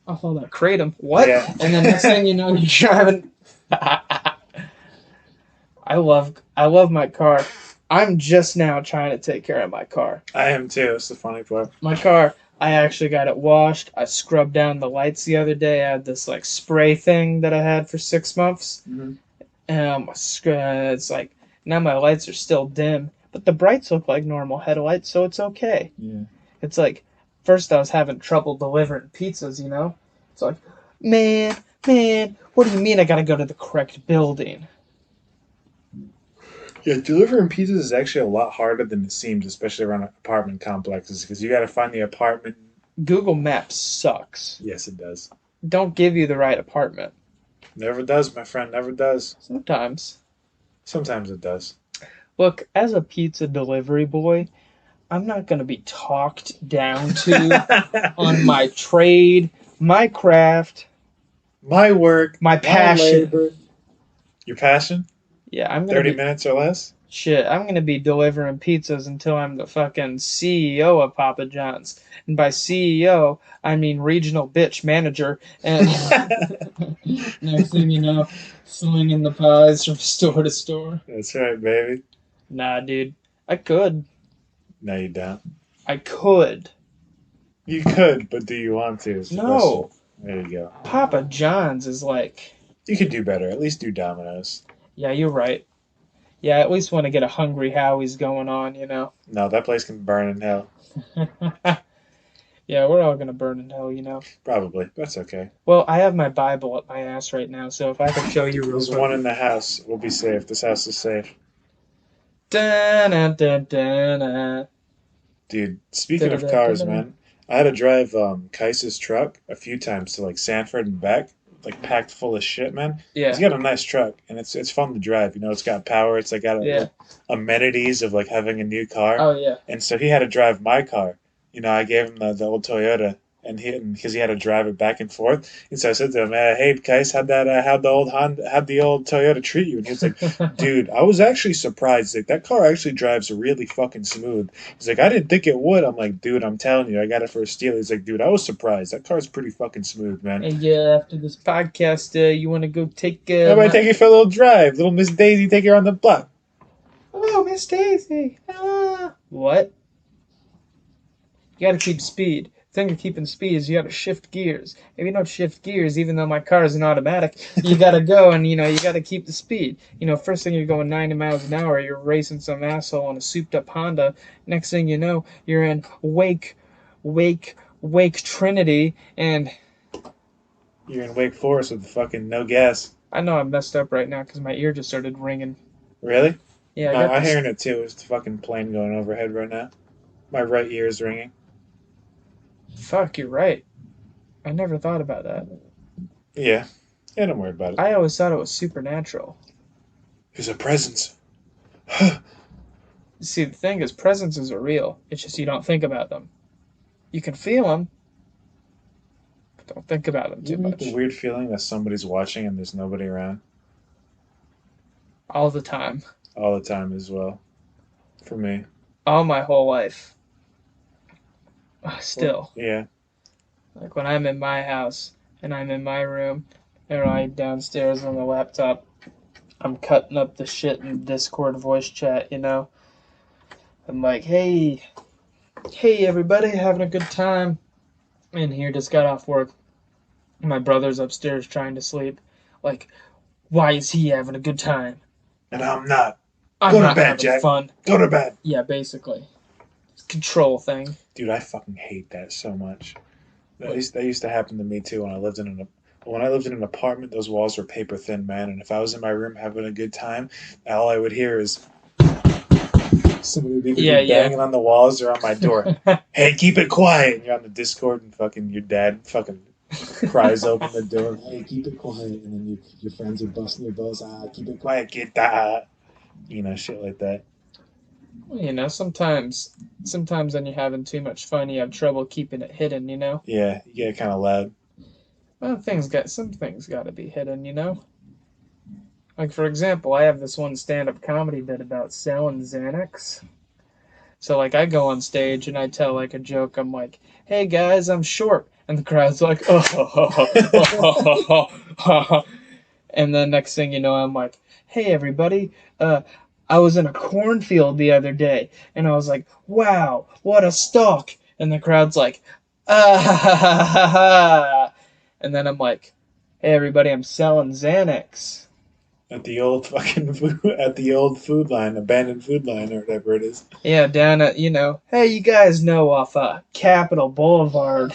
off all that kratom. What? Yeah. And then next thing you know, you're driving. I love my car. I'm just now trying to take care of my car. I am too. It's the funny part. My car, I actually got it washed. I scrubbed down the lights the other day. I had this like spray thing that I had for 6 months. Mm-hmm. It's like now my lights are still dim, but the brights look like normal headlights, so it's okay. Yeah. It's like first I was having trouble delivering pizzas. It's like, man, what do you mean I gotta go to the correct building? Yeah, delivering pizzas is actually a lot harder than it seems, especially around apartment complexes, because you got to find the apartment. Google Maps sucks. Yes, it does. don't give you the right apartment. Never does, my friend. Never does. Sometimes. Sometimes it does. Look, as a pizza delivery boy, I'm not going to be talked down to on my trade, my craft, My work, my my passion. labor. Your passion? Yeah, I'm going to 30 be minutes or less? shit. I'm going to be delivering pizzas until I'm the fucking CEO of Papa John's. And by CEO, I mean regional bitch manager. And next thing you know, slinging the pies from store to store. That's right, baby. Nah, dude. I could. No, you don't. I could. You could, but do you want to is the question. No. There you go. Papa John's is like, You could do better. At least do Domino's. yeah, you're right. Yeah, I at least want to get a Hungry Howie's going on, No, that place can burn in hell. Yeah, we're all gonna burn in hell. Probably. That's okay. Well, I have my Bible up my ass right now, so if I could show you real There's one in quick. the house. We'll be safe. This house is safe. Da-na-da-da-na. Dude, speaking of cars, Da-da-da-da-da. man, I had to drive Kais's truck a few times to like Sanford and back, like packed full of shit, man. He's Yeah, got a nice truck, and it's fun to drive. You know, it's got power. It's like got yeah. amenities of like having a new car. Oh yeah. And so he had to drive my car. You know, I gave him the old Toyota, and because he had to drive it back and forth. And so I said to him, "Hey, Kais, how'd the old Toyota treat you?" And he was like, "Dude, I was actually surprised. Like that car actually drives really fucking smooth." He's like, "I didn't think it would." I'm like, "Dude, I'm telling you, I got it for a steal." He's like, "Dude, I was surprised. That car's pretty fucking smooth, man. Hey, after this podcast, you want to go take How about I my? take you for a little drive, little Miss Daisy, take her on the block?" Hello, Miss Daisy. Ah. What? You gotta keep speed. The thing of keeping speed is you gotta shift gears. If you don't shift gears, even though my car is an automatic, you gotta go and you gotta keep the speed. First thing you're going 90 miles an hour, you're racing some asshole on a souped up Honda. Next thing you know, you're in Wake Trinity, and You're in Wake Forest with fucking no gas. I know I'm messed up right now because my ear just started ringing. Really? Yeah, I No, got I'm this. hearing it too. It's the fucking plane going overhead right now. My right ear is ringing. Fuck, you're right. I never thought about that. Yeah. Yeah, don't worry about it. I always thought it was supernatural. There's a presence. See, the thing is, presences are real. It's just you don't think about them. You can feel them, but don't think about them You too ever get the much. weird feeling that somebody's watching and there's nobody around All the time. all the time as well? For me. All my whole life. Well, Still. yeah. Like when I'm in my house and I'm in my room and I'm downstairs on the laptop, I'm cutting up the shit in Discord voice chat. I'm like, hey everybody, having a good time. And here just got off work. My brother's upstairs trying to sleep. Like, why is he having a good time? And I'm not. I'm Go to not bed, having Jack. fun. Go to bed. Yeah, basically. It's a control thing. Dude, I fucking hate that so much. That used to happen to me too when I lived in an apartment. Those walls were paper thin, man. And if I was in my room having a good time, all I would hear is somebody would either Yeah, be banging on the walls or on my door. yeah. Hey, keep it quiet. And you're on the Discord, and fucking your dad fucking cries open the door. Hey, keep it quiet. And then your friends are busting your balls. Keep it quiet, kid. Shit like that. Sometimes when you're having too much fun, you have trouble keeping it hidden. Yeah, you get kind of loud. Well, some things got to be hidden. Like for example, I have this one stand-up comedy bit about selling Xanax. So like I go on stage and I tell like a joke. I'm like, "Hey guys, I'm short," and the crowd's like, "Oh." And then next thing you know, I'm like, "Hey everybody, I was in a cornfield the other day, and I was like, wow, what a stalk!" And the crowd's like, "Ah ha ha ha ha ha!" And then I'm like, "Hey everybody, I'm selling Xanax." At the old food line, abandoned food line, or whatever it is. Yeah, down at hey, you guys know off Capitol Boulevard.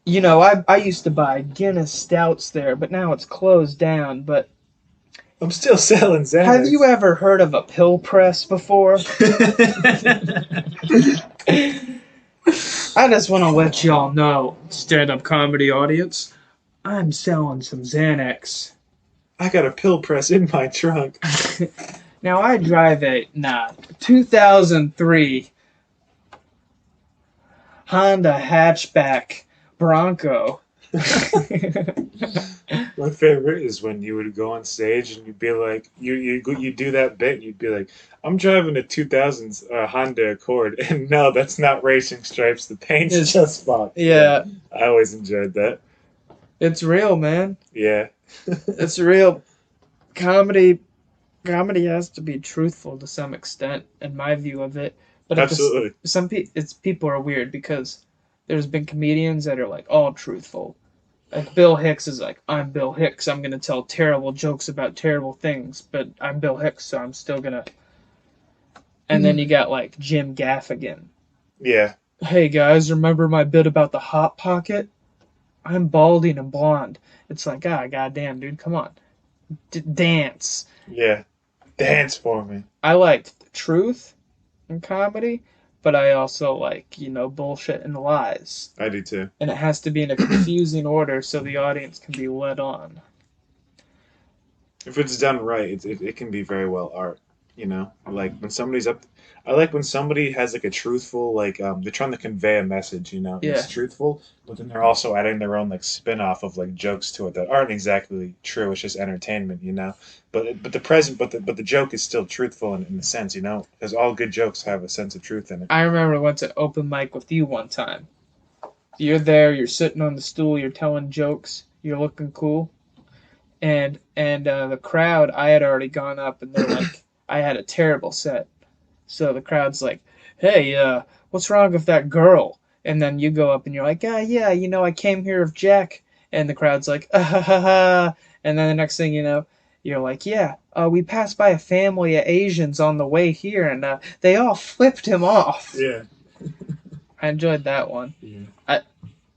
I used to buy Guinness stouts there, but now it's closed down. But I'm still selling have Xanax. you ever heard of a pill press before? I just want to let y'all know, stand-up comedy audience, I'm selling some Xanax. I got a pill press in my trunk. Now I drive a 2003 Honda hatchback Bronco. My favorite is when you would go on stage and you'd be like, you do that bit and you'd be like, I'm driving a 2000s Honda Accord, and no, that's not Racing Stripes. The paint's It's- just fucked. Yeah, I always enjoyed that. it's real, man. Yeah, It's real. Comedy comedy has to be truthful to some extent, in my view of it. But at this, absolutely. it's people are weird because there's been comedians that are like all truthful. Like Bill Hicks is like, I'm Bill Hicks. I'm gonna tell terrible jokes about terrible things, but I'm Bill Hicks, so I'm still gonna. And then you got like Jim Gaffigan. Yeah, Hey guys, remember my bit about the hot pocket? I'm balding and blonde. It's like, goddamn, dude, come on, dance. yeah. Dance for me. I like truth in comedy, but I also like, bullshit and lies. I do too. And it has to be in a confusing order so the audience can be led on. If it's done right, it can be very well art. Like when somebody's up. I like when somebody has like a truthful, like they're trying to convey a message. And Yeah. it's truthful, but then they're also adding their own like spin off of like jokes to it that aren't exactly true. It's just entertainment. But the joke is still truthful in the sense. Because all good jokes have a sense of truth in it. I remember I went to open mic with you one time. You're there, you're sitting on the stool, you're telling jokes, you're looking cool. And the crowd, I had already gone up and they're like, I had a terrible set. So the crowd's like, hey, what's wrong with that girl? And then you go up and you're like, yeah, I came here with Jack. And the crowd's like, ah, ha, ha, ha. And then the next thing you know, you're like, yeah, we passed by a family of Asians on the way here, and they all flipped him off. Yeah. I enjoyed that one. Yeah.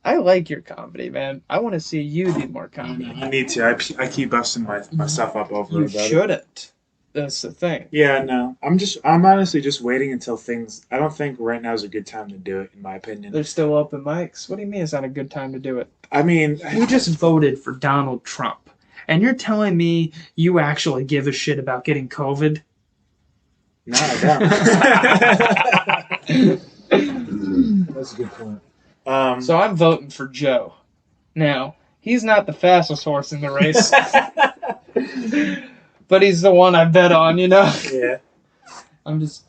I like your comedy, man. I want to see you do more comedy. I need to. I keep busting myself up over You about it. shouldn't. That's the thing. Yeah, no. I'm honestly just waiting until things. I don't think right now is a good time to do it, in my opinion. There's still open mics. What do you mean it's not a good time to do it? I mean, You just voted for Donald Trump, and you're telling me you actually give a shit about getting COVID? no, I don't. That's a good point. So I'm voting for Joe. Now, he's not the fastest horse in the race, but he's the one I bet on, yeah. I'm just...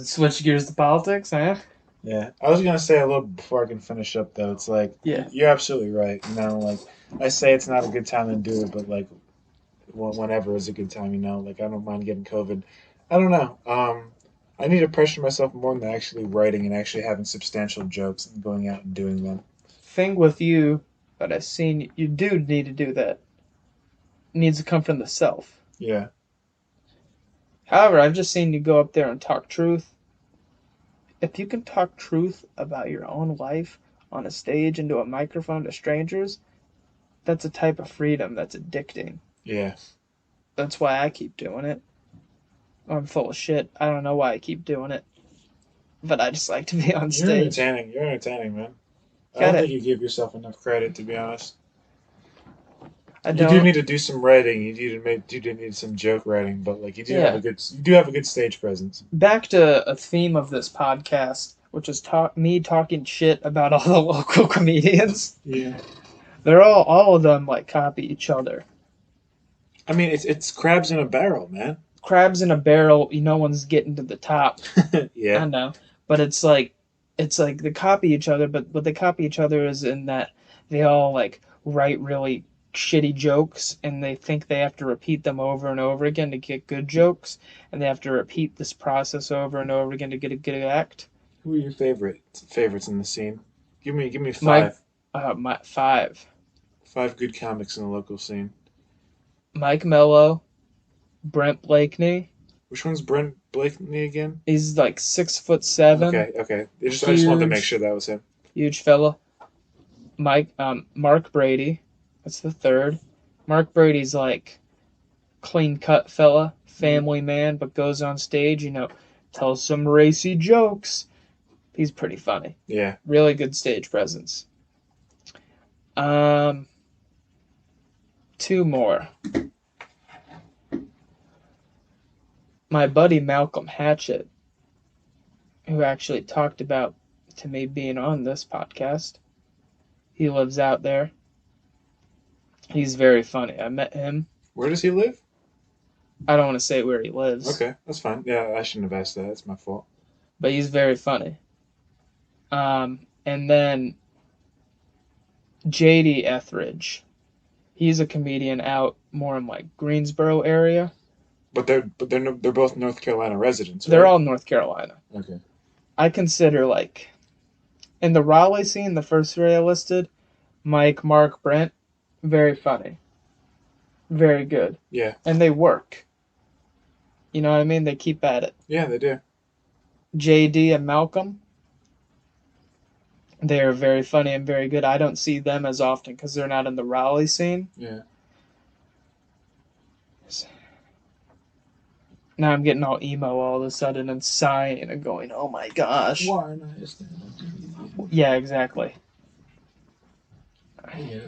Switch gears to politics, huh? Yeah. I was gonna say a little before I can finish up though. It's like, Yeah. you're absolutely right. Like I say, it's not a good time to do it, but like, whenever is a good time. Like I don't mind getting COVID. I don't know. I need to pressure myself more than actually writing and actually having substantial jokes and going out and doing them. Thing with you, but I've seen you do need to do that. It needs to come from the self. Yeah. However, I've just seen you go up there and talk truth. If you can talk truth about your own life on a stage into a microphone to strangers, that's a type of freedom that's addicting. Yeah. That's why I keep doing it. I'm full of shit. I don't know why I keep doing it. But I just like to be on You're stage. entertaining. You're entertaining, man. I Got don't it. think you give yourself enough credit, to be honest. I You don't. do need to do some writing. You do need some joke writing, but like you do have a good stage presence. Back to a theme of this podcast, which is me talking shit about all the local comedians. Yeah. They're all of them like copy each other. I mean, it's crabs in a barrel, man. Crabs in a barrel, no one's getting to the top. I Yeah. know, but it's like they copy each other, but what they copy each other is in that they all like write really shitty jokes, and they think they have to repeat them over and over again to get good jokes, and they have to repeat this process over and over again to get a good act. Who are your favorites in the scene? Give me five. My 5. 5 good comics in the local scene. Mike Mello, Brent Blakeney. Which one's Brent Blakeney again? He's like 6'7". Okay. I just wanted to make sure that was him. Huge fella. Mark Brady. That's the 3rd. Mark Brady's like clean cut fella, family man, but goes on stage, tells some racy jokes, He's pretty funny. Yeah. Really good stage presence. Um, two more. My buddy Malcolm Hatchett, who actually talked about to me being on this podcast. He lives out there. He's very funny. I met him. Where does he live? I don't want to say where he lives, Okay, that's fine. Yeah, I shouldn't have asked that. That's my fault. but he's very funny. And then JD Etheridge. He's a comedian out more in like Greensboro area. They're both North Carolina residents, They're right? all North Carolina. Okay. I consider like in the Raleigh scene, the first three I listed, Mike, Mark, Brent, very funny. Very good. Yeah. And they work. You know what I mean? They keep at it. Yeah, they do. JD and Malcolm, they are very funny and very good. I don't see them as often because they're not in the Raleigh scene. Yeah. Now I'm getting all emo all of a sudden and sighing and going, oh my gosh. Why not? Yeah, exactly. Yeah.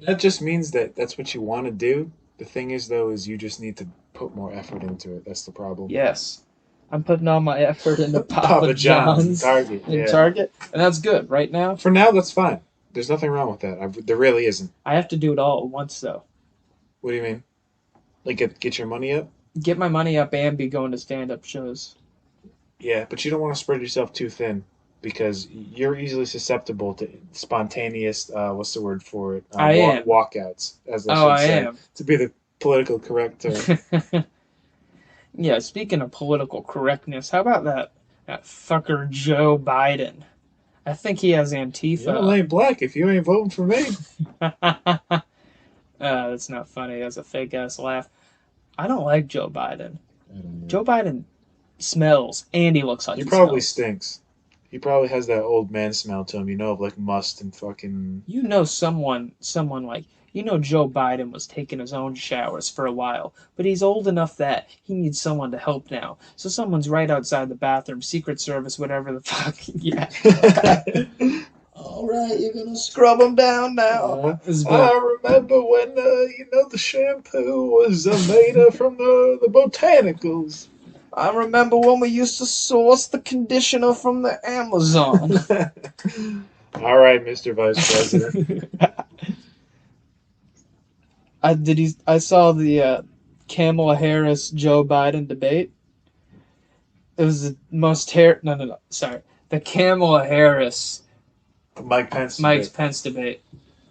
That just means that that's what you want to do. The thing is, though, is you just need to put more effort into it. That's the problem. Yes. I'm putting all my effort into Papa Papa John's John's Target. in Yeah. Target, and that's good. Right now, For now, that's fine. There's nothing wrong with that. There really isn't. I have to do it all at once, though. What do you mean? Like get your money up? Get my money up and be going to stand-up shows. Yeah, but you don't want to spread yourself too thin because you're easily susceptible to spontaneous. What's the word for it? I am. Walkouts, as they Oh, should I say, am. to be the political correct term. Yeah, speaking of political correctness, how about that fucker Joe Biden? I think he has You Antifa. ain't black if you ain't voting for me. That's not funny. That's a fake ass laugh. I don't like Joe Biden. Joe Biden smells and he looks like He he probably smells. stinks. He probably has that old man smell to him, of like must and fucking. You know someone like Joe Biden was taking his own showers for a while, but he's old enough that he needs someone to help now. So someone's right outside the bathroom, Secret Service, whatever the fuck. Yeah. All right, you're gonna scrub them down now. I remember when the shampoo was made from the botanicals. I remember when we used to source the conditioner from the Amazon. All right, Mr. Vice President. I saw the Kamala Harris Joe Biden debate. It was the most no, sorry, the Kamala Harris Mike Pence. Pence debate.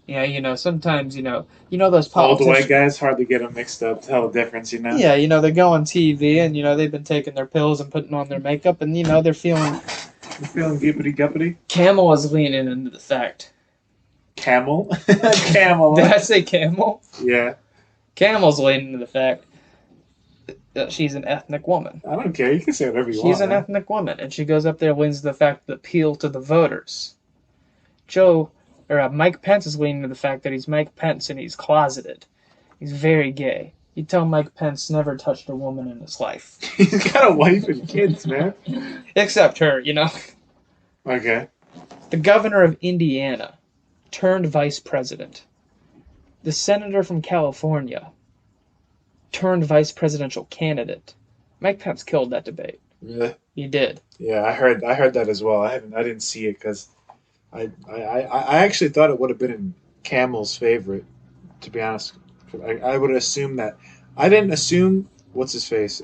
Yeah, sometimes those Old politicians. white guys hardly get them mixed up. Tell the difference, Yeah, they go on TV and they've been taking their pills and putting on their makeup and they're feeling. You feeling gippity guppity? Kamala's leaning into the fact. Camel. Camel. Did I say camel? Yeah. Camel's leaning into the fact that she's an ethnic woman. I don't care. You can say whatever you want. She's an ethnic woman, and she goes up there and leans to the fact that appeal to the voters. Mike Pence is leaning to the fact that he's Mike Pence and he's closeted. He's very gay. You tell Mike Pence never touched a woman in his life. He's got a wife and kids, man. Except her, Okay. The governor of Indiana turned vice president. The senator from California turned vice presidential candidate. Mike Pence killed that debate. Really? He did. Yeah, I heard that as well. I didn't see it because I actually thought it would have been in Camel's favorite, to be honest. I would assume that. I didn't assume what's his face,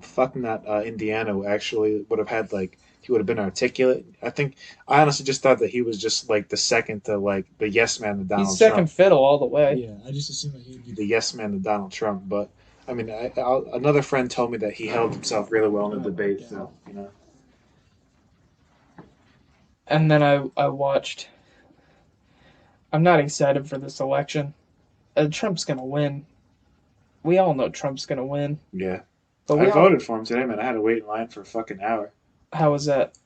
fucking that Indiana actually would have had he would have been articulate. I honestly just thought that he was just like the second to the yes man to Donald He's second Trump. fiddle all the way. Yeah, I just assumed that he would be the yes man to Donald Trump. But I mean, another friend told me that he held himself really well in the debate. So And then I watched. I'm not excited for this election. Trump's gonna win. We all know Trump's gonna win. Yeah. But I voted for him today, man. I had to wait in line for a fucking hour. How was that?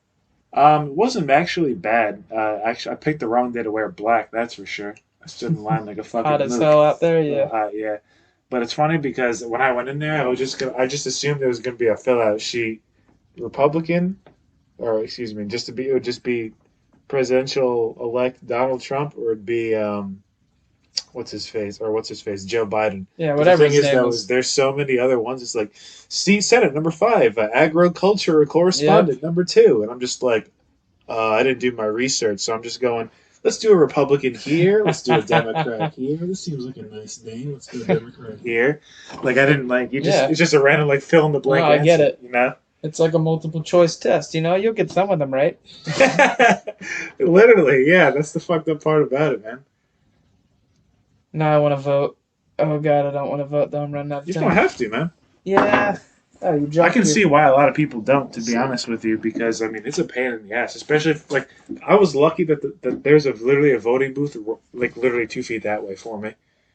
It wasn't actually bad. Actually, I picked the wrong day to wear black. That's for sure. I stood in line like a fucking Hot as mook. hell out there, yeah. Hot, yeah. But it's funny because when I went in there, I just assumed there was gonna be a fill out sheet, Republican, or excuse me, just to be, it would just be presidential elect Donald Trump, or it'd be what's his face, Joe Biden. Yeah, But the whatever thing his is, name though, is was. there's so many other ones. It's like, see, Senate number five, agriculture Yep. correspondent number two, and I'm just like, I didn't do my research, so I'm just going. Let's do a Republican here. Let's do a Democrat here. This seems like a nice name. Let's do a Democrat here. Like I didn't like you. Just Yeah. it's just a random like fill in the No, blank I get answer. it. You know. It's like a multiple choice test. You'll get some of them right. Literally, yeah. That's the fucked up part about it, man. Now I want to vote. Oh God, I don't want to vote though. I'm running out of You don't time. have to, man. Yeah. Oh, you I dropped can your. see why a lot of people don't, to be honest with you, because I mean it's a pain in the ass. Especially if, like I was lucky that there's literally a voting booth like literally 2 feet that way for me,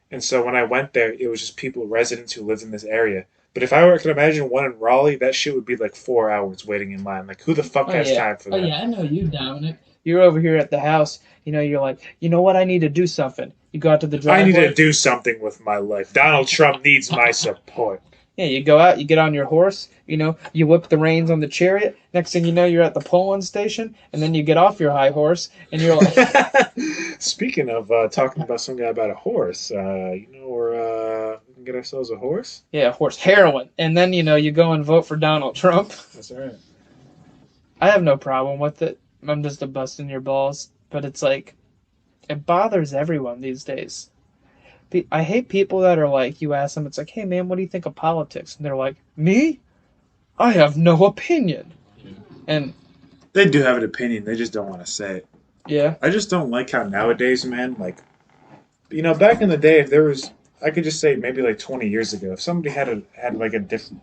and so when I went there, it was just people residents who lived in this area. But if could imagine one in Raleigh, that shit would be like 4 hours waiting in line. Like who the fuck Oh has yeah. time for Oh that? yeah. I know you, Dominic. You're over here at the house. You're like, you know what? I need to do something. You go out to the I need to driveway. do something with my life. Donald Trump needs my support. Yeah, you go out, you get on your horse, you whip the reins on the chariot. Next thing you know, you're at the polling station, and then you get off your high horse, and you're like, Speaking of talking about some guy about a horse, we can get ourselves a horse. yeah, horse heroin. And then, you go and vote for Donald Trump. That's all right. I have no problem with it. I'm just a busting your balls. But it's like, it bothers everyone these days. I hate people that are like, you ask them, it's like, hey man, what do you think of politics? And they're like, me? I have no opinion. And They do have an opinion. They just don't want to say it. yeah, I just don't like how nowadays, man, like, back in the day, if there was, I could just say maybe like 20 years ago, if somebody had like a different,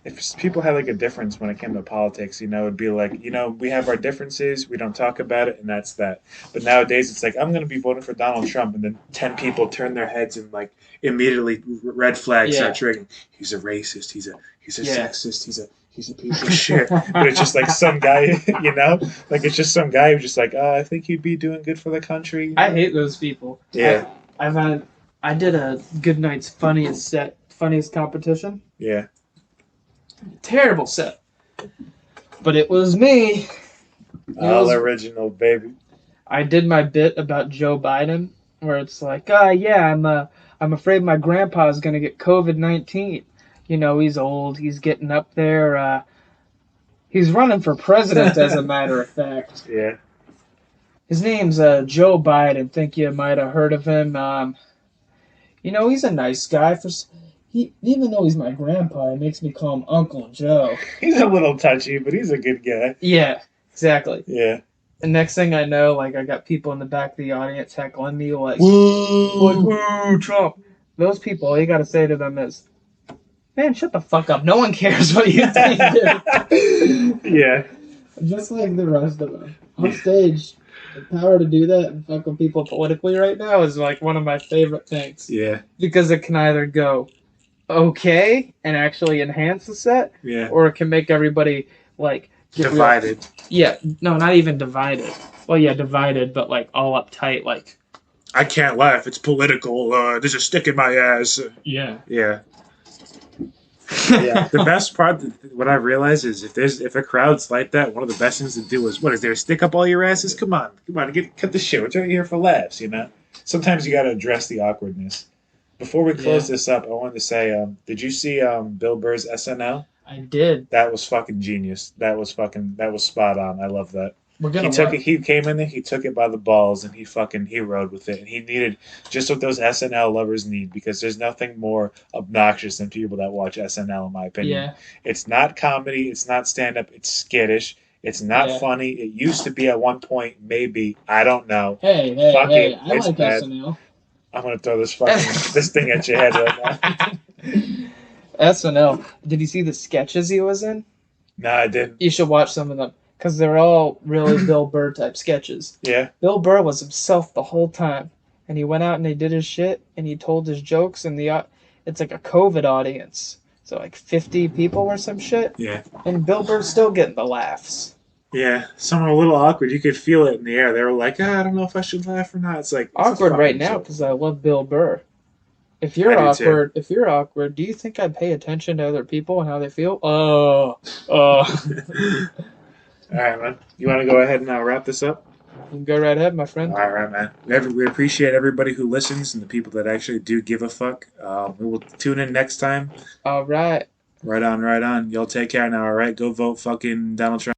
if people had like a difference when it came to politics, it'd be like, we have our differences, we don't talk about it, and that's that. But nowadays, it's like, I'm going to be voting for Donald Trump, and then 10 people turn their heads and like immediately red flags yeah, start triggering. He's a racist. He's a yeah. sexist. He's a piece of shit. But it's just like some guy, like it's just some guy who's just like, I think he'd be doing good for the country. I hate those people. Yeah, I did a good night's funniest competition. yeah. Terrible set, but it was me. All original, baby. I did my bit about Joe Biden, where it's like, yeah, I'm afraid my grandpa is gonna get COVID-19. He's old, he's getting up there. He's running for president, as a matter of fact. Yeah. His name's Joe Biden. Think you might have heard of him. He's a nice guy. Even though he's my grandpa, it makes me call him Uncle Joe. He's a little touchy, but he's a good guy. Yeah, exactly. Yeah. And next thing I know, like I got people in the back of the audience heckling me Woo! woo, Trump. Those people, all you gotta say to them is, man, shut the fuck up. No one cares what you think, dude. Yeah. Just like the rest of them. On stage, the power to do that and fuck with people politically right now is like one of my favorite things. Yeah. Because it can either go okay and actually enhance the set, Yeah. or it can make everybody like Divided. Yeah, no, not even divided. Well, yeah, divided, but like all uptight, like I can't laugh. It's political. There's a stick in my ass. yeah. Yeah. Yeah. The best part, what I realize is if a crowd's like that, one of the best things to do is, what is there a stick up all your asses? Come on, cut the shit. We're trying here for laughs, Sometimes you got to address the awkwardness. Before we close this up, I wanted to say, did you see Bill Burr's SNL? I did. That was fucking genius. That was spot on. I love that. We're gonna He came in there, he took it by the balls, and he rode with it. And he needed just what those SNL lovers need, because there's nothing more obnoxious than people that watch SNL, in my opinion. Yeah. It's not comedy, it's not stand up, it's skittish. It's not funny. It used to be at one point, maybe. I don't know. Hey, I it's like bad. SNL. I'm gonna throw this this thing at your head right now. SNL. Did you see the sketches he was in? No, I didn't. You should watch some of them, because they're all really Bill Burr type sketches. Yeah. Bill Burr was himself the whole time, and he went out and he did his shit, and he told his jokes, and it's like a COVID audience, so like 50 people or some shit. Yeah. And Bill Burr's still getting the laughs. Yeah, some are a little awkward. You could feel it in the air. They were like, I don't know if I should laugh or not. It's like Awkward right now because I love Bill Burr. If you're awkward, do you think I'd pay attention to other people and how they feel? All right, man. You want to go ahead and wrap this up? You can go right ahead, my All friend. right, man. We appreciate everybody who listens and the people that actually do give a fuck. We will tune in next time. All right. Right on, right on. Y'all take care now, all right? Go vote fucking Donald Trump.